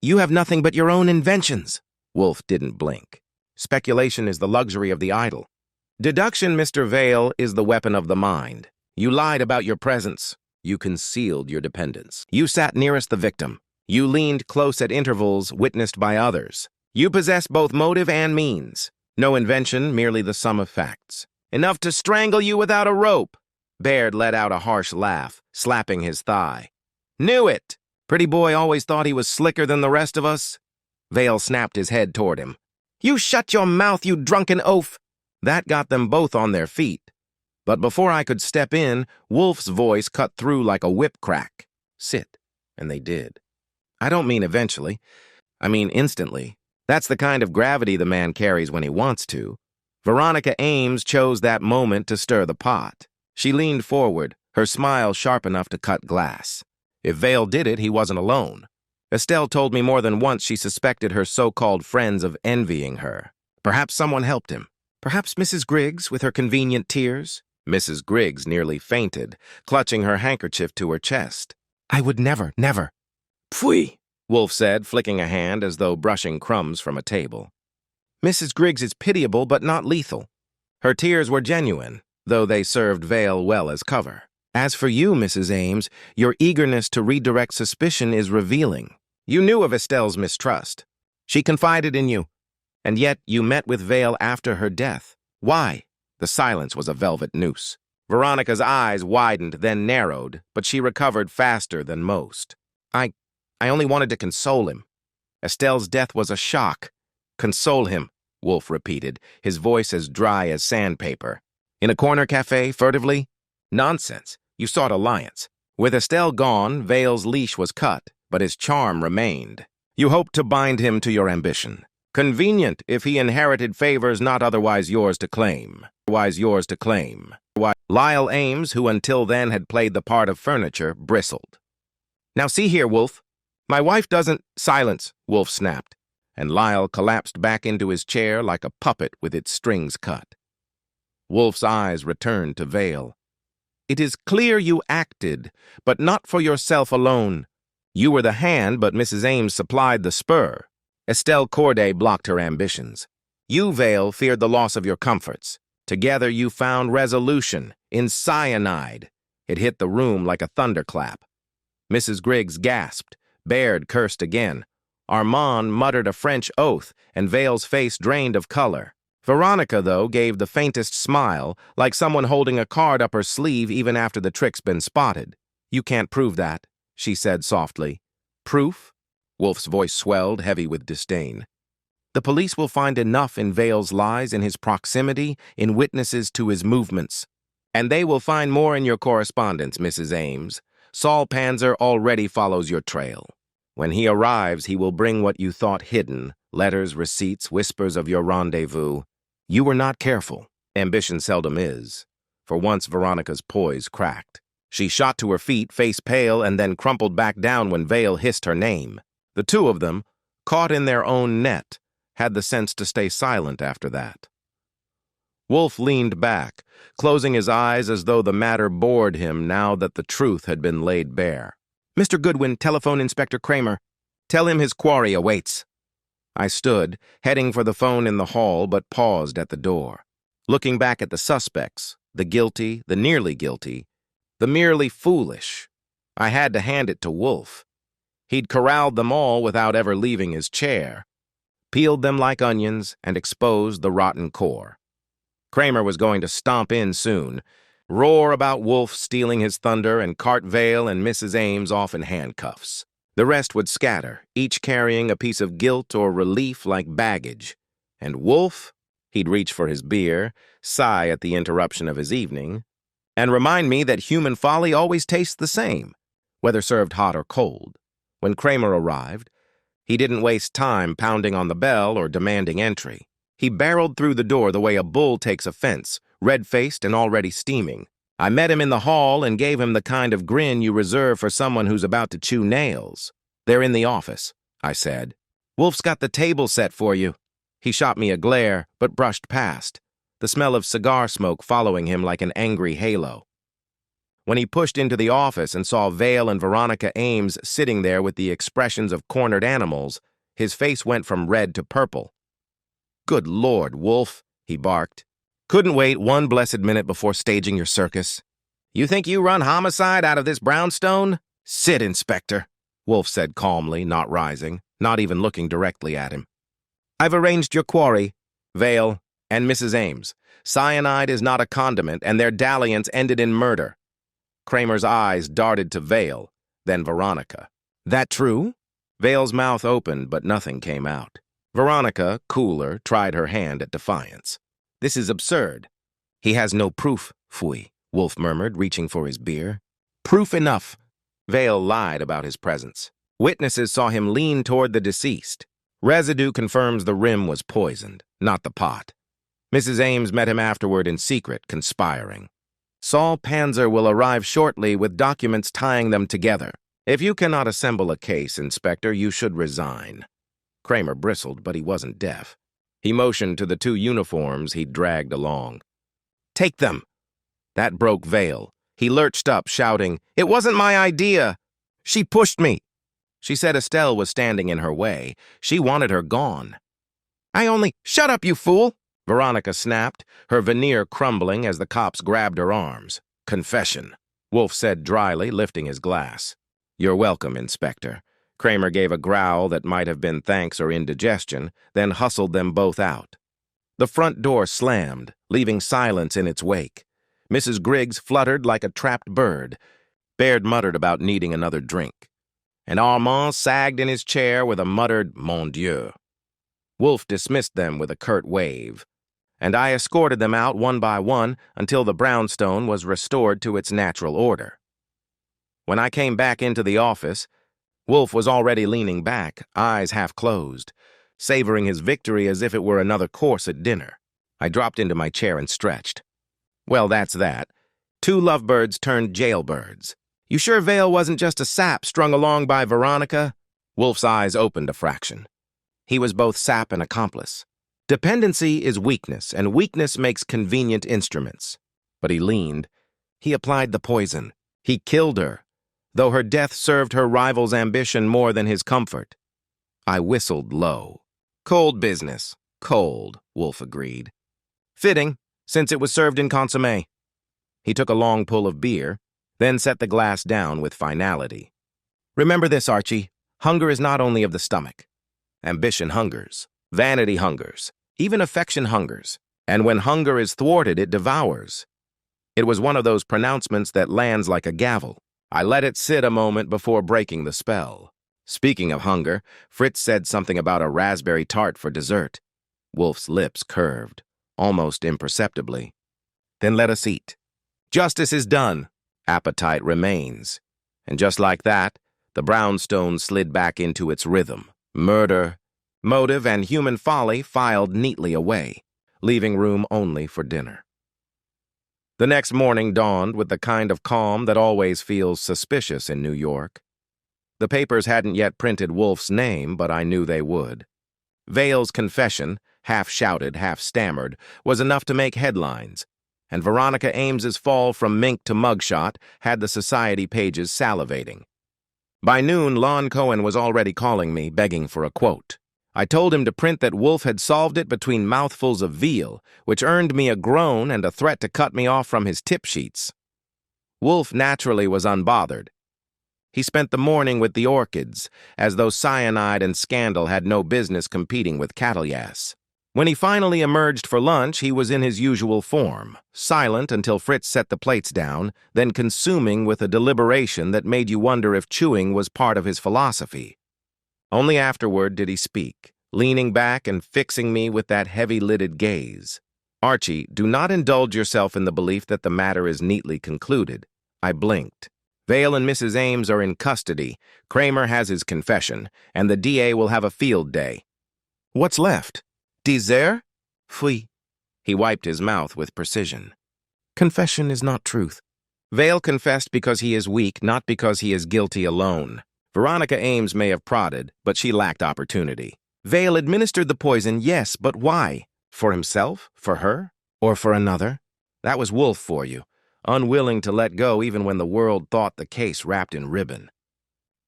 Speaker 1: You have nothing but your own inventions. Wolfe didn't blink. Speculation is the luxury of the idle. Deduction, Mr. Vale, is the weapon of the mind. You lied about your presence. You concealed your dependence. You sat nearest the victim. You leaned close at intervals witnessed by others. You possess both motive and means. No invention, merely the sum of facts. Enough to strangle you without a rope. Baird let out a harsh laugh, slapping his thigh. Knew it! Pretty boy always thought he was slicker than the rest of us. Vale snapped his head toward him. You shut your mouth, you drunken oaf! That got them both on their feet. But before I could step in, Wolfe's voice cut through like a whip crack. Sit. And they did. I don't mean eventually. I mean instantly. That's the kind of gravity the man carries when he wants to. Veronica Ames chose that moment to stir the pot. She leaned forward, her smile sharp enough to cut glass. If Vale did it, he wasn't alone. Estelle told me more than once she suspected her so-called friends of envying her. Perhaps someone helped him. Perhaps Mrs. Griggs, with her convenient tears. Mrs. Griggs nearly fainted, clutching her handkerchief to her chest. I would never. Pfui, Wolfe said, flicking a hand as though brushing crumbs from a table. Mrs. Griggs is pitiable but not lethal. Her tears were genuine, though they served Vale well as cover. As for you, Mrs. Ames, your eagerness to redirect suspicion is revealing. You knew of Estelle's mistrust. She confided in you. And yet you met with Vale after her death. Why? The silence was a velvet noose. Veronica's eyes widened, then narrowed, but she recovered faster than most. I only wanted to console him. Estelle's death was a shock. Console him, Wolfe repeated, his voice as dry as sandpaper. In a corner cafe, furtively? Nonsense. You sought alliance. With Estelle gone, Vale's leash was cut, but his charm remained. You hoped to bind him to your ambition. Convenient if he inherited favors not otherwise yours to claim. Lyle Ames, who until then had played the part of furniture, bristled. Now see here, Wolfe. My wife doesn't— Silence, Wolfe snapped, and Lyle collapsed back into his chair like a puppet with its strings cut. Wolfe's eyes returned to Vale. It is clear you acted, but not for yourself alone. You were the hand, but Mrs. Ames supplied the spur. Estelle Corday blocked her ambitions. You, Vale, feared the loss of your comforts. Together you found resolution in cyanide. It hit the room like a thunderclap. Mrs. Griggs gasped. Baird cursed again. Armand muttered a French oath, and Vale's face drained of color. Veronica, though, gave the faintest smile, like someone holding a card up her sleeve even after the trick's been spotted. You can't prove that, she said softly. Proof? Wolfe's voice swelled, heavy with disdain. The police will find enough in Vale's lies, in his proximity, in witnesses to his movements. And they will find more in your correspondence, Mrs. Ames. Saul Panzer already follows your trail. When he arrives, he will bring what you thought hidden, letters, receipts, whispers of your rendezvous. You were not careful. Ambition seldom is. For once, Veronica's poise cracked. She shot to her feet, face pale, and then crumpled back down when Vale hissed her name. The two of them, caught in their own net, had the sense to stay silent after that. Wolfe leaned back, closing his eyes as though the matter bored him now that the truth had been laid bare. Mr. Goodwin, telephone Inspector Kramer. Tell him his quarry awaits. I stood, heading for the phone in the hall, but paused at the door. Looking back at the suspects, the guilty, the nearly guilty, the merely foolish, I had to hand it to Wolfe. He'd corralled them all without ever leaving his chair, peeled them like onions, and exposed the rotten core. Kramer was going to stomp in soon, roar about Wolfe stealing his thunder, and cart Vale and Mrs. Ames off in handcuffs. The rest would scatter, each carrying a piece of guilt or relief like baggage. And Wolfe, he'd reach for his beer, sigh at the interruption of his evening, and remind me that human folly always tastes the same, whether served hot or cold. When Kramer arrived, he didn't waste time pounding on the bell or demanding entry. He barreled through the door the way a bull takes a fence, red-faced and already steaming. I met him in the hall and gave him the kind of grin you reserve for someone who's about to chew nails. "They're in the office," I said. "Wolfe's got the table set for you." He shot me a glare, but brushed past, the smell of cigar smoke following him like an angry halo. When he pushed into the office and saw Vale and Veronica Ames sitting there with the expressions of cornered animals, his face went from red to purple. "Good Lord, Wolfe," he barked. "Couldn't wait one blessed minute before staging your circus. You think you run homicide out of this brownstone? Sit, Inspector," Wolfe said calmly, not rising, not even looking directly at him. "I've arranged your quarry, Vale and Mrs. Ames. Cyanide is not a condiment, and their dalliance ended in murder." Kramer's eyes darted to Vale, then Veronica. "That true?" Vale's mouth opened, but nothing came out. Veronica, cooler, tried her hand at defiance. "This is absurd." "He has no proof, Fui," Wolfe murmured, reaching for his beer. "Proof enough." Vale lied about his presence. "Witnesses saw him lean toward the deceased. Residue confirms the rim was poisoned, not the pot. Mrs. Ames met him afterward in secret, conspiring. Saul Panzer will arrive shortly with documents tying them together. If you cannot assemble a case, Inspector, you should resign." Kramer bristled, but he wasn't deaf. He motioned to the two uniforms he'd dragged along. "Take them." That broke Vale. He lurched up, shouting, "It wasn't my idea. She pushed me." She said Estelle was standing in her way. She wanted her gone. "Shut up, you fool!" Veronica snapped, her veneer crumbling as the cops grabbed her arms. "Confession," Wolfe said dryly, lifting his glass. "You're welcome, Inspector." Kramer gave a growl that might have been thanks or indigestion, then hustled them both out. The front door slammed, leaving silence in its wake. Mrs. Griggs fluttered like a trapped bird. Baird muttered about needing another drink. And Armand sagged in his chair with a muttered "Mon Dieu." Wolfe dismissed them with a curt wave, and I escorted them out one by one until the brownstone was restored to its natural order. When I came back into the office, Wolfe was already leaning back, eyes half closed, savoring his victory as if it were another course at dinner. I dropped into my chair and stretched. Well, that's that. 2 lovebirds turned jailbirds. "You sure Vale wasn't just a sap strung along by Veronica?" Wolfe's eyes opened a fraction. He was both sap and accomplice. Dependency is weakness, and weakness makes convenient instruments. But he leaned. He applied the poison. He killed her, though her death served her rival's ambition more than his comfort. I whistled low. "Cold business." "Cold," Wolfe agreed. "Fitting, since it was served in consommé." He took a long pull of beer, then set the glass down with finality. "Remember this, Archie. Hunger is not only of the stomach. Ambition hungers. Vanity hungers. Even affection hungers. And when hunger is thwarted, it devours." It was one of those pronouncements that lands like a gavel. I let it sit a moment before breaking the spell. Speaking of hunger, Fritz said something about a raspberry tart for dessert. Wolfe's lips curved, almost imperceptibly. "Then let us eat. Justice is done. Appetite remains." And just like that, the brownstone slid back into its rhythm. Murder, motive, and human folly filed neatly away, leaving room only for dinner. The next morning dawned with the kind of calm that always feels suspicious in New York. The papers hadn't yet printed Wolfe's name, but I knew they would. Vale's confession, half shouted, half stammered, was enough to make headlines, and Veronica Ames's fall from mink to mugshot had the society pages salivating. By noon, Lon Cohen was already calling me, begging for a quote. I told him to print that Wolfe had solved it between mouthfuls of veal, which earned me a groan and a threat to cut me off from his tip sheets. Wolfe naturally was unbothered. He spent the morning with the orchids, as though cyanide and scandal had no business competing with cattle-yass. When he finally emerged for lunch, he was in his usual form, silent until Fritz set the plates down, then consuming with a deliberation that made you wonder if chewing was part of his philosophy. Only afterward did he speak, leaning back and fixing me with that heavy-lidded gaze. "Archie, do not indulge yourself in the belief that the matter is neatly concluded." I blinked. "Vale and Mrs. Ames are in custody, Kramer has his confession, and the DA will have a field day. What's left? Dessert? Fui." He wiped his mouth with precision. Confession is not truth. Vale confessed because he is weak, not because he is guilty alone. Veronica Ames may have prodded, but she lacked opportunity. Vale administered the poison, yes, but why? For himself? For her? Or for another? That was Wolfe for you, unwilling to let go even when the world thought the case wrapped in ribbon.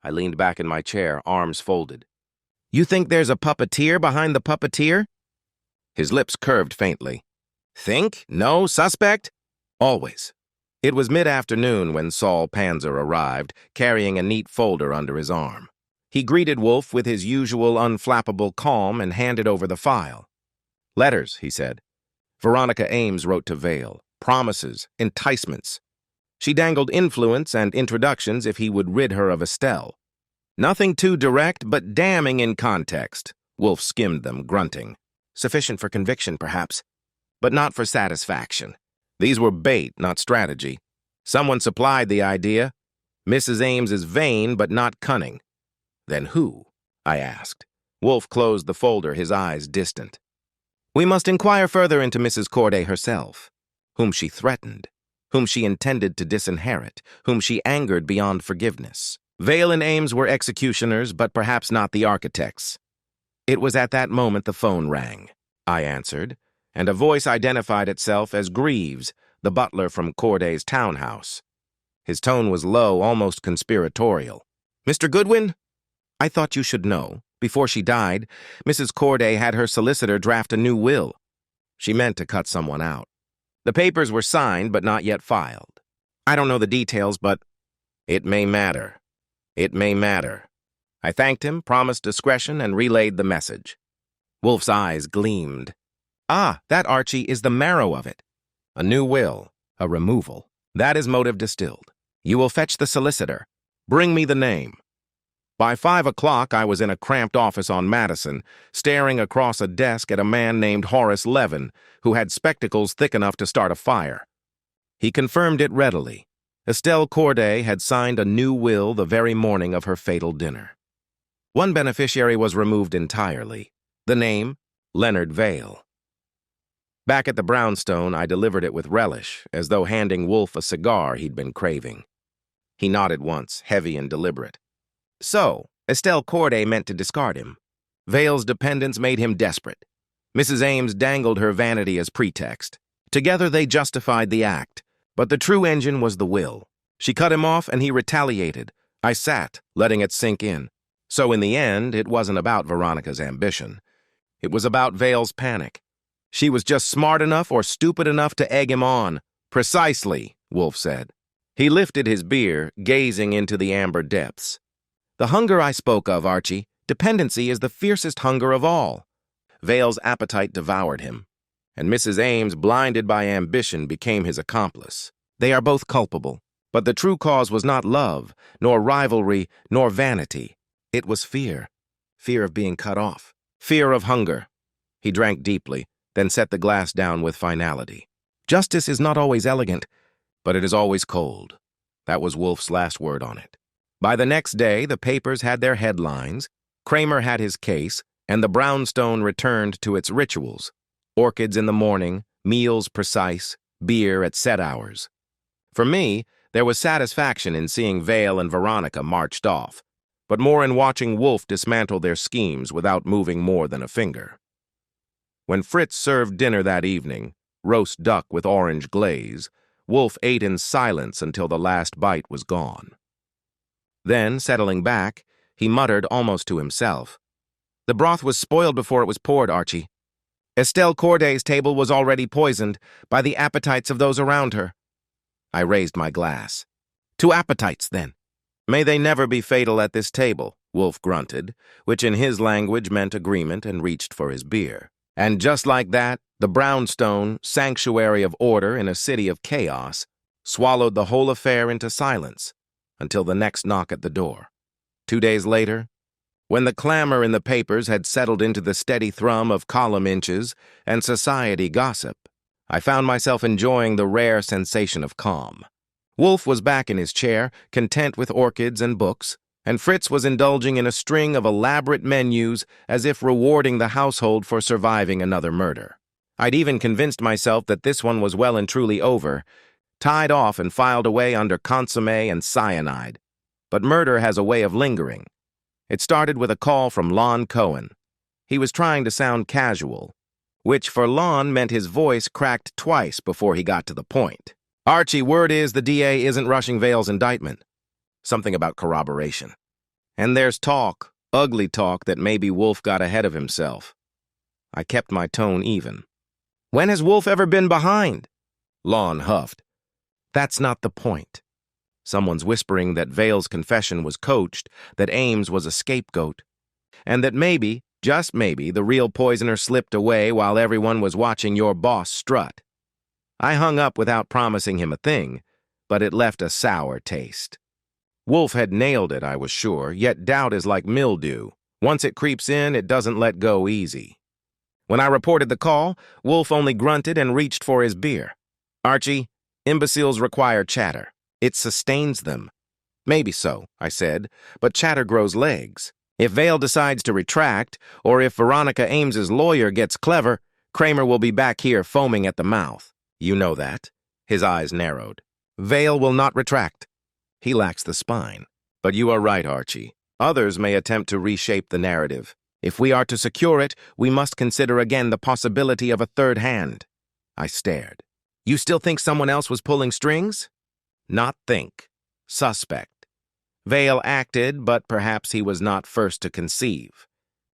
Speaker 1: I leaned back in my chair, arms folded. You think there's a puppeteer behind the puppeteer? His lips curved faintly. Think? No? Suspect? Always. It was mid-afternoon when Saul Panzer arrived, carrying a neat folder under his arm. He greeted Wolfe with his usual unflappable calm and handed over the file. Letters, he said. Veronica Ames wrote to Vale. Promises, enticements. She dangled influence and introductions if he would rid her of Estelle. Nothing too direct, but damning in context. Wolfe skimmed them, grunting. Sufficient for conviction, perhaps, but not for satisfaction. These were bait, not strategy. Someone supplied the idea. Mrs. Ames is vain, but not cunning. Then who? I asked. Wolfe closed the folder, his eyes distant. We must inquire further into Mrs. Corday herself, whom she threatened, whom she intended to disinherit, whom she angered beyond forgiveness. Vale and Ames were executioners, but perhaps not the architects. It was at that moment the phone rang. I answered, and a voice identified itself as Greaves, the butler from Corday's townhouse. His tone was low, almost conspiratorial. Mr. Goodwin? I thought you should know. Before she died, Mrs. Corday had her solicitor draft a new will. She meant to cut someone out. The papers were signed, but not yet filed. I don't know the details, but it may matter. It may matter. I thanked him, promised discretion, and relayed the message. Wolfe's eyes gleamed. Ah, that, Archie, is the marrow of it. A new will, a removal. That is motive distilled. You will fetch the solicitor. Bring me the name. By 5 o'clock, I was in a cramped office on Madison, staring across a desk at a man named Horace Levin, who had spectacles thick enough to start a fire. He confirmed it readily. Estelle Corday had signed a new will the very morning of her fatal dinner. One beneficiary was removed entirely. The name, Leonard Vale. Back at the brownstone, I delivered it with relish, as though handing Wolfe a cigar he'd been craving. He nodded once, heavy and deliberate. So, Estelle Corday meant to discard him. Vale's dependence made him desperate. Mrs. Ames dangled her vanity as pretext. Together they justified the act, but the true engine was the will. She cut him off and he retaliated. I sat, letting it sink in. So in the end, it wasn't about Veronica's ambition. It was about Vale's panic. She was just smart enough or stupid enough to egg him on. Precisely, Wolfe said. He lifted his beer, gazing into the amber depths. The hunger I spoke of, Archie, dependency is the fiercest hunger of all. Vale's appetite devoured him, and Mrs. Ames, blinded by ambition, became his accomplice. They are both culpable, but the true cause was not love, nor rivalry, nor vanity. It was fear. Fear of being cut off. Fear of hunger. He drank deeply, then set the glass down with finality. Justice is not always elegant, but it is always cold. That was Wolfe's last word on it. By the next day, the papers had their headlines, Kramer had his case, and the brownstone returned to its rituals. Orchids in the morning, meals precise, beer at set hours. For me, there was satisfaction in seeing Vale and Veronica marched off, but more in watching Wolfe dismantle their schemes without moving more than a finger. When Fritz served dinner that evening, roast duck with orange glaze, Wolfe ate in silence until the last bite was gone. Then, settling back, he muttered almost to himself. The broth was spoiled before it was poured, Archie. Estelle Corday's table was already poisoned by the appetites of those around her. I raised my glass. To appetites, then. May they never be fatal at this table, Wolfe grunted, which in his language meant agreement, and reached for his beer. And just like that, the brownstone, sanctuary of order in a city of chaos, swallowed the whole affair into silence, until the next knock at the door. 2 days later, when the clamor in the papers had settled into the steady thrum of column inches and society gossip, I found myself enjoying the rare sensation of calm. Wolfe was back in his chair, content with orchids and books, and Fritz was indulging in a string of elaborate menus as if rewarding the household for surviving another murder. I'd even convinced myself that this one was well and truly over, tied off and filed away under consomme and cyanide. But murder has a way of lingering. It started with a call from Lon Cohen. He was trying to sound casual, which for Lon meant his voice cracked twice before he got to the point. "Archie, word is the DA isn't rushing Vale's indictment." Something about corroboration. "And there's talk, ugly talk, that maybe Wolfe got ahead of himself." I kept my tone even. "When has Wolfe ever been behind?" Lon huffed. "That's not the point. Someone's whispering that Vale's confession was coached, that Ames was a scapegoat, and that maybe, just maybe, the real poisoner slipped away while everyone was watching your boss strut." I hung up without promising him a thing, but it left a sour taste. Wolfe had nailed it, I was sure, yet doubt is like mildew. Once it creeps in, it doesn't let go easy. When I reported the call, Wolfe only grunted and reached for his beer. "Archie, imbeciles require chatter. It sustains them." "Maybe so," I said, "but chatter grows legs. If Vale decides to retract, or if Veronica Ames's lawyer gets clever, Kramer will be back here foaming at the mouth. You know that." His eyes narrowed. "Vale will not retract. He lacks the spine. But you are right, Archie. Others may attempt to reshape the narrative. If we are to secure it, we must consider again the possibility of a third hand." I stared. "You still think someone else was pulling strings?" "Not think. Suspect. Vale acted, but perhaps he was not first to conceive.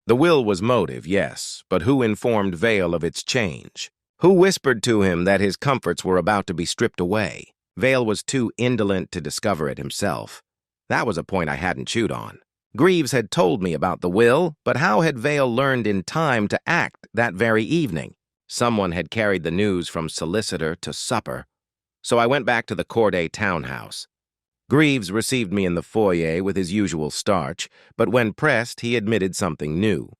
Speaker 1: The will was motive, yes, but who informed Vale of its change? Who whispered to him that his comforts were about to be stripped away? Vale was too indolent to discover it himself. That was a point I hadn't chewed on. Greaves had told me about the will, but how had Vale learned in time to act that very evening? Someone had carried the news from solicitor to supper. So I went back to the Corday townhouse. Greaves received me in the foyer with his usual starch, but when pressed, he admitted something new.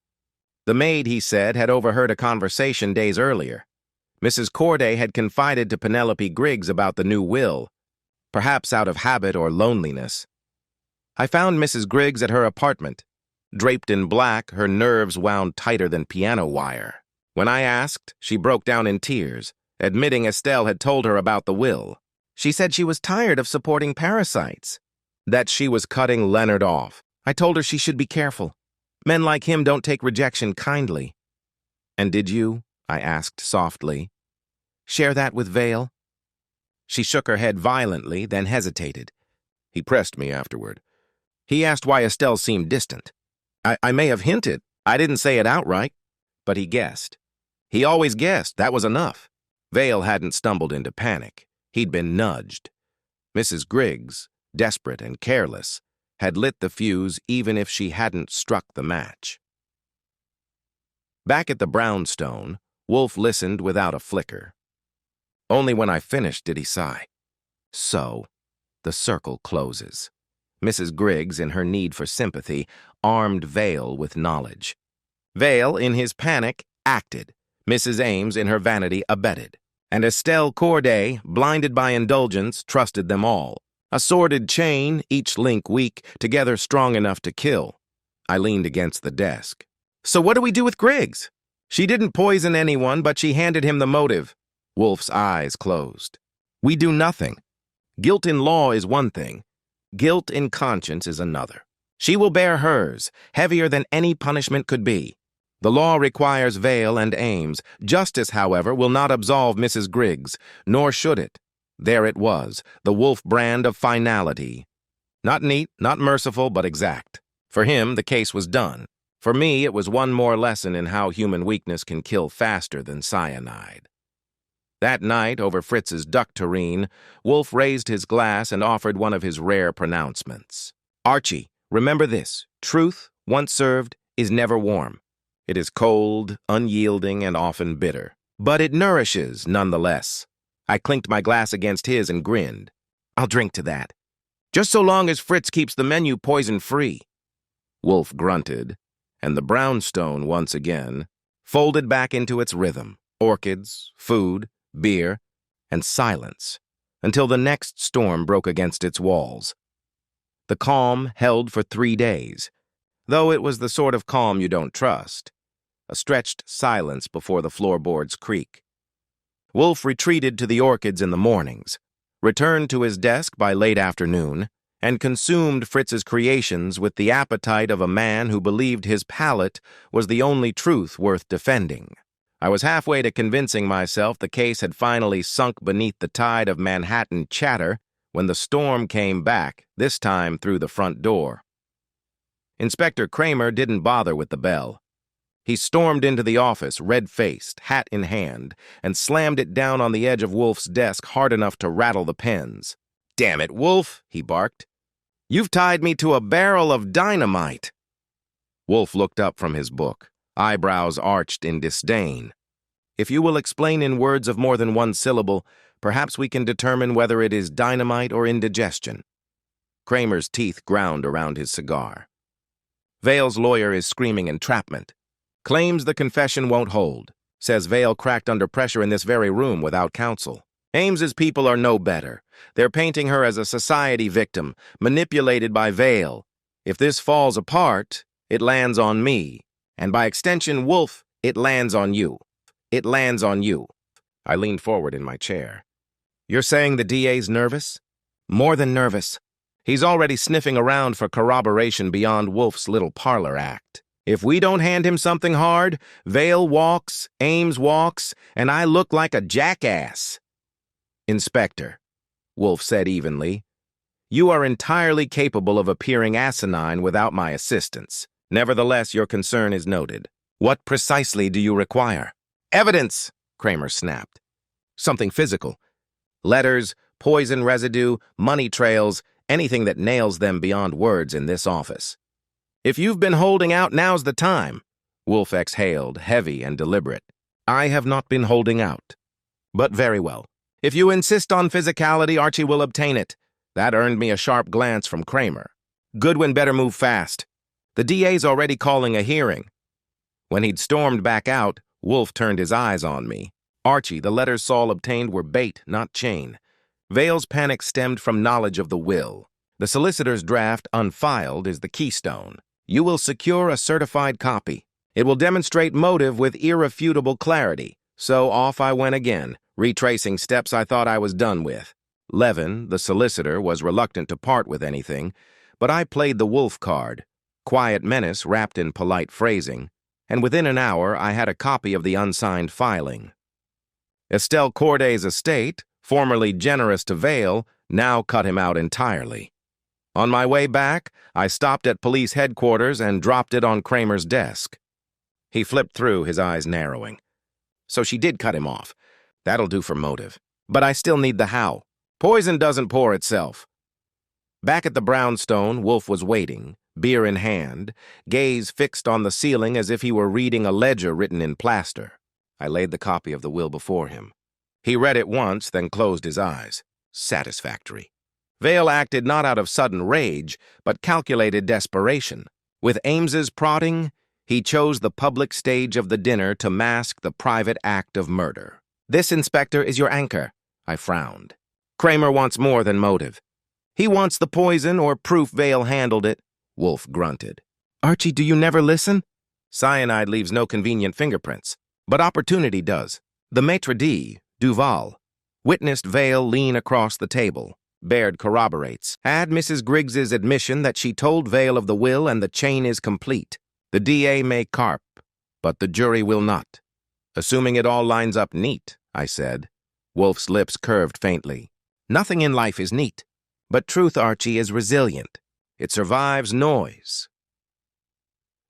Speaker 1: The maid, he said, had overheard a conversation days earlier. Mrs. Corday had confided to Penelope Griggs about the new will, perhaps out of habit or loneliness. I found Mrs. Griggs at her apartment. Draped in black, her nerves wound tighter than piano wire. When I asked, she broke down in tears, admitting Estelle had told her about the will. She said she was tired of supporting parasites, that she was cutting Leonard off. I told her she should be careful. Men like him don't take rejection kindly. "And did you," I asked softly, "share that with Vale?" She shook her head violently, then hesitated. He pressed me afterward. He asked why Estelle seemed distant. I may have hinted. I didn't say it outright. But he guessed. He always guessed. That was enough. Vale hadn't stumbled into panic. He'd been nudged. Mrs. Griggs, desperate and careless, had lit the fuse even if she hadn't struck the match. Back at the brownstone, Wolfe listened without a flicker. Only when I finished did he sigh. So, the circle closes. Mrs. Griggs, in her need for sympathy, armed Vale with knowledge. Vale, in his panic, acted. Mrs. Ames, in her vanity, abetted. And Estelle Corday, blinded by indulgence, trusted them all. A sordid chain, each link weak, together strong enough to kill. I leaned against the desk. "So what do we do with Griggs?" "She didn't poison anyone, but she handed him the motive." Wolfe's eyes closed. "We do nothing. Guilt in law is one thing. Guilt in conscience is another. She will bear hers, heavier than any punishment could be. The law requires Vale and Ames. Justice, however, will not absolve Mrs. Griggs, nor should it. There it was, the Wolfe brand of finality. Not neat, not merciful, but exact. For him, the case was done. For me, it was one more lesson in how human weakness can kill faster than cyanide. That night, over Fritz's duck terrine, Wolfe raised his glass and offered one of his rare pronouncements. "Archie, remember this. Truth, once served, is never warm. It is cold, unyielding, and often bitter. But it nourishes, nonetheless." I clinked my glass against his and grinned. "I'll drink to that. Just so long as Fritz keeps the menu poison-free." Wolfe grunted, and the brownstone once again folded back into its rhythm. Orchids, food, beer, and silence, until the next storm broke against its walls. The calm held for 3 days, though it was the sort of calm you don't trust. a stretched silence before the floorboards creak. Wolfe retreated to the orchids in the mornings, returned to his desk by late afternoon, and consumed Fritz's creations with the appetite of a man who believed his palate was the only truth worth defending. I was halfway to convincing myself the case had finally sunk beneath the tide of Manhattan chatter when the storm came back, this time through the front door. Inspector Kramer didn't bother with the bell. He stormed into the office, red-faced, hat in hand, and slammed it down on the edge of Wolfe's desk hard enough to rattle the pens. "Damn it, Wolfe," he barked. "You've tied me to a barrel of dynamite." Wolfe looked up from his book, eyebrows arched in disdain. "If you will explain in words of more than one syllable, perhaps we can determine whether it is dynamite or indigestion." Kramer's teeth ground around his cigar. "Vale's lawyer is screaming entrapment. Claims the confession won't hold. Says Vale cracked under pressure in this very room without counsel. Ames's people are no better. They're painting her as a society victim, manipulated by Vale. If this falls apart, it lands on me. And by extension, Wolfe, it lands on you. It lands on you." I leaned forward in my chair. "You're saying the DA's nervous?" "More than nervous. He's already sniffing around for corroboration beyond Wolfe's little parlor act. If we don't hand him something hard, Vale walks, Ames walks, and I look like a jackass." "Inspector," Wolfe said evenly, "you are entirely capable of appearing asinine without my assistance. Nevertheless, your concern is noted. What precisely do you require?" "Evidence," Kramer snapped. "Something physical. Letters, poison residue, money trails, anything that nails them beyond words in this office." "If you've been holding out, now's the time," Wolfe exhaled, heavy and deliberate. "I have not been holding out. But very well. If you insist on physicality, Archie will obtain it." That earned me a sharp glance from Kramer. "Goodwin better move fast. The DA's already calling a hearing." When he'd stormed back out, Wolfe turned his eyes on me. "Archie, the letters Saul obtained were bait, not chain. Vale's panic stemmed from knowledge of the will. The solicitor's draft, unfiled, is the keystone. You will secure a certified copy. It will demonstrate motive with irrefutable clarity." So off I went again, retracing steps I thought I was done with. Levin, the solicitor, was reluctant to part with anything, but I played the Wolfe card, quiet menace wrapped in polite phrasing, and within an hour I had a copy of the unsigned filing. Estelle Corday's estate, formerly generous to Vale, now cut him out entirely. On my way back, I stopped at police headquarters and dropped it on Kramer's desk. He flipped through, his eyes narrowing. "So she did cut him off. That'll do for motive. But I still need the how. Poison doesn't pour itself." Back at the brownstone, Wolfe was waiting, beer in hand, gaze fixed on the ceiling as if he were reading a ledger written in plaster. I laid the copy of the will before him. He read it once, then closed his eyes. Satisfactory. Vale acted not out of sudden rage, but calculated desperation. With Ames's prodding, he chose the public stage of the dinner to mask the private act of murder. "This, Inspector, is your anchor," I frowned. "Kramer wants more than motive. He wants the poison or proof Vale handled it," Wolfe grunted. "Archie, do you never listen?" "Cyanide leaves no convenient fingerprints, but opportunity does. The maitre d', Duval, witnessed Vale lean across the table. Baird corroborates. Add Mrs. Griggs's admission that she told Vale of the will and the chain is complete. The DA may carp, but the jury will not." "Assuming it all lines up neat," I said. Wolfe's lips curved faintly. "Nothing in life is neat. But truth, Archie, is resilient. It survives noise."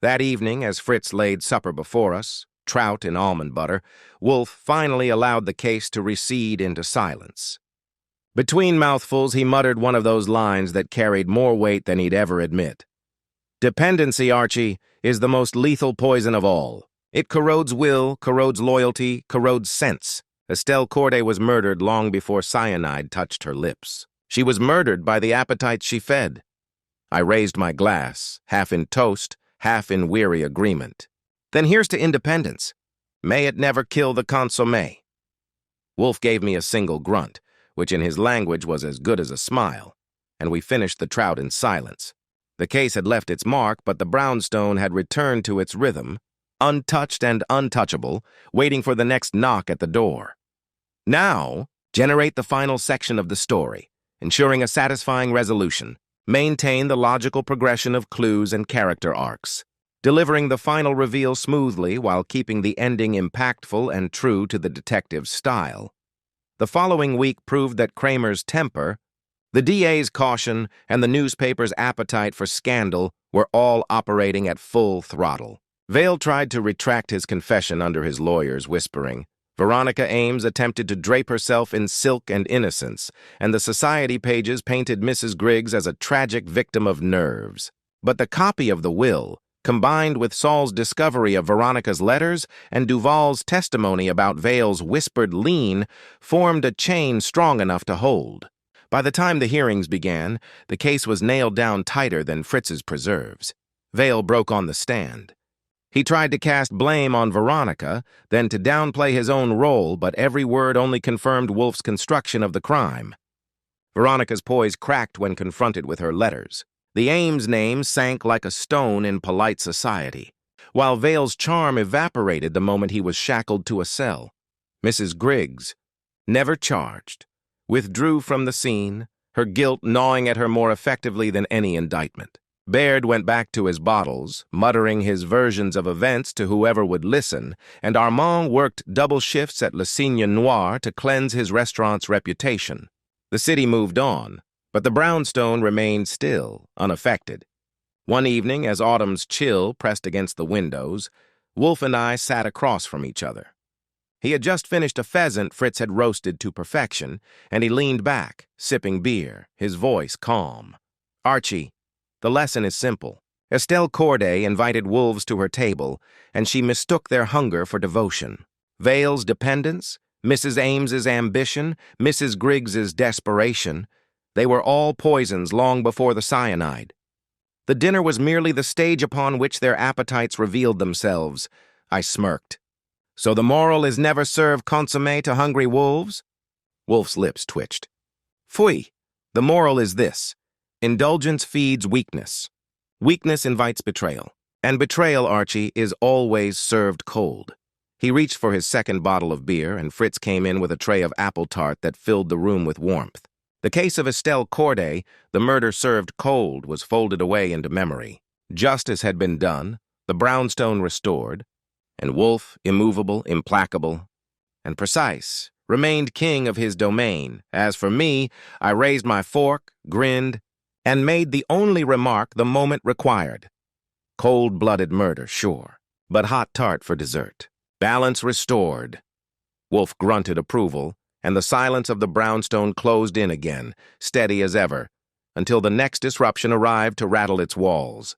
Speaker 1: That evening, as Fritz laid supper before us, trout in almond butter, Wolfe finally allowed the case to recede into silence. Between mouthfuls, he muttered one of those lines that carried more weight than he'd ever admit. "Dependency, Archie, is the most lethal poison of all. It corrodes will, corrodes loyalty, corrodes sense. Estelle Corday was murdered long before cyanide touched her lips. She was murdered by the appetites she fed." I raised my glass, half in toast, half in weary agreement. "Then here's to independence. May it never kill the consommé." Wolfe gave me a single grunt, which in his language was as good as a smile, and we finished the trout in silence. The case had left its mark, but the brownstone had returned to its rhythm, untouched and untouchable, waiting for the next knock at the door. Now, generate the final section of the story, ensuring a satisfying resolution. Maintain the logical progression of clues and character arcs, delivering the final reveal smoothly while keeping the ending impactful and true to the detective's style. The following week proved that Kramer's temper, the DA's caution, and the newspaper's appetite for scandal were all operating at full throttle. Vale tried to retract his confession under his lawyer's whispering. Veronica Ames attempted to drape herself in silk and innocence, and the society pages painted Mrs. Griggs as a tragic victim of nerves. But the copy of the will, combined with Saul's discovery of Veronica's letters and Duval's testimony about Vale's whispered lien, formed a chain strong enough to hold. By the time the hearings began, the case was nailed down tighter than Fritz's preserves. Vale broke on the stand. He tried to cast blame on Veronica, then to downplay his own role, but every word only confirmed Wolfe's construction of the crime. Veronica's poise cracked when confronted with her letters. The Ames name sank like a stone in polite society, while Vale's charm evaporated the moment he was shackled to a cell. Mrs. Griggs, never charged, withdrew from the scene, her guilt gnawing at her more effectively than any indictment. Baird went back to his bottles, muttering his versions of events to whoever would listen, and Armand worked double shifts at Le Cygne Noir to cleanse his restaurant's reputation. The city moved on, but the brownstone remained still, unaffected. One evening, as autumn's chill pressed against the windows, Wolfe and I sat across from each other. He had just finished a pheasant Fritz had roasted to perfection, and he leaned back, sipping beer, his voice calm. "Archie, the lesson is simple. Estelle Corday invited wolves to her table, and she mistook their hunger for devotion. Vale's dependence, Mrs. Ames's ambition, Mrs. Griggs's desperation, they were all poisons long before the cyanide. The dinner was merely the stage upon which their appetites revealed themselves." I smirked. "So the moral is never serve consommé to hungry wolves?" Wolfe's lips twitched. "Phooey. The moral is this. Indulgence feeds weakness. Weakness invites betrayal. And betrayal, Archie, is always served cold." He reached for his second bottle of beer, and Fritz came in with a tray of apple tart that filled the room with warmth. The case of Estelle Corday, the murder served cold, was folded away into memory. Justice had been done, the brownstone restored, and Wolfe, immovable, implacable, and precise, remained king of his domain. As for me, I raised my fork, grinned, and made the only remark the moment required. Cold-blooded murder, sure, but hot tart for dessert. Balance restored. Wolfe grunted approval, and the silence of the brownstone closed in again, steady as ever, until the next disruption arrived to rattle its walls.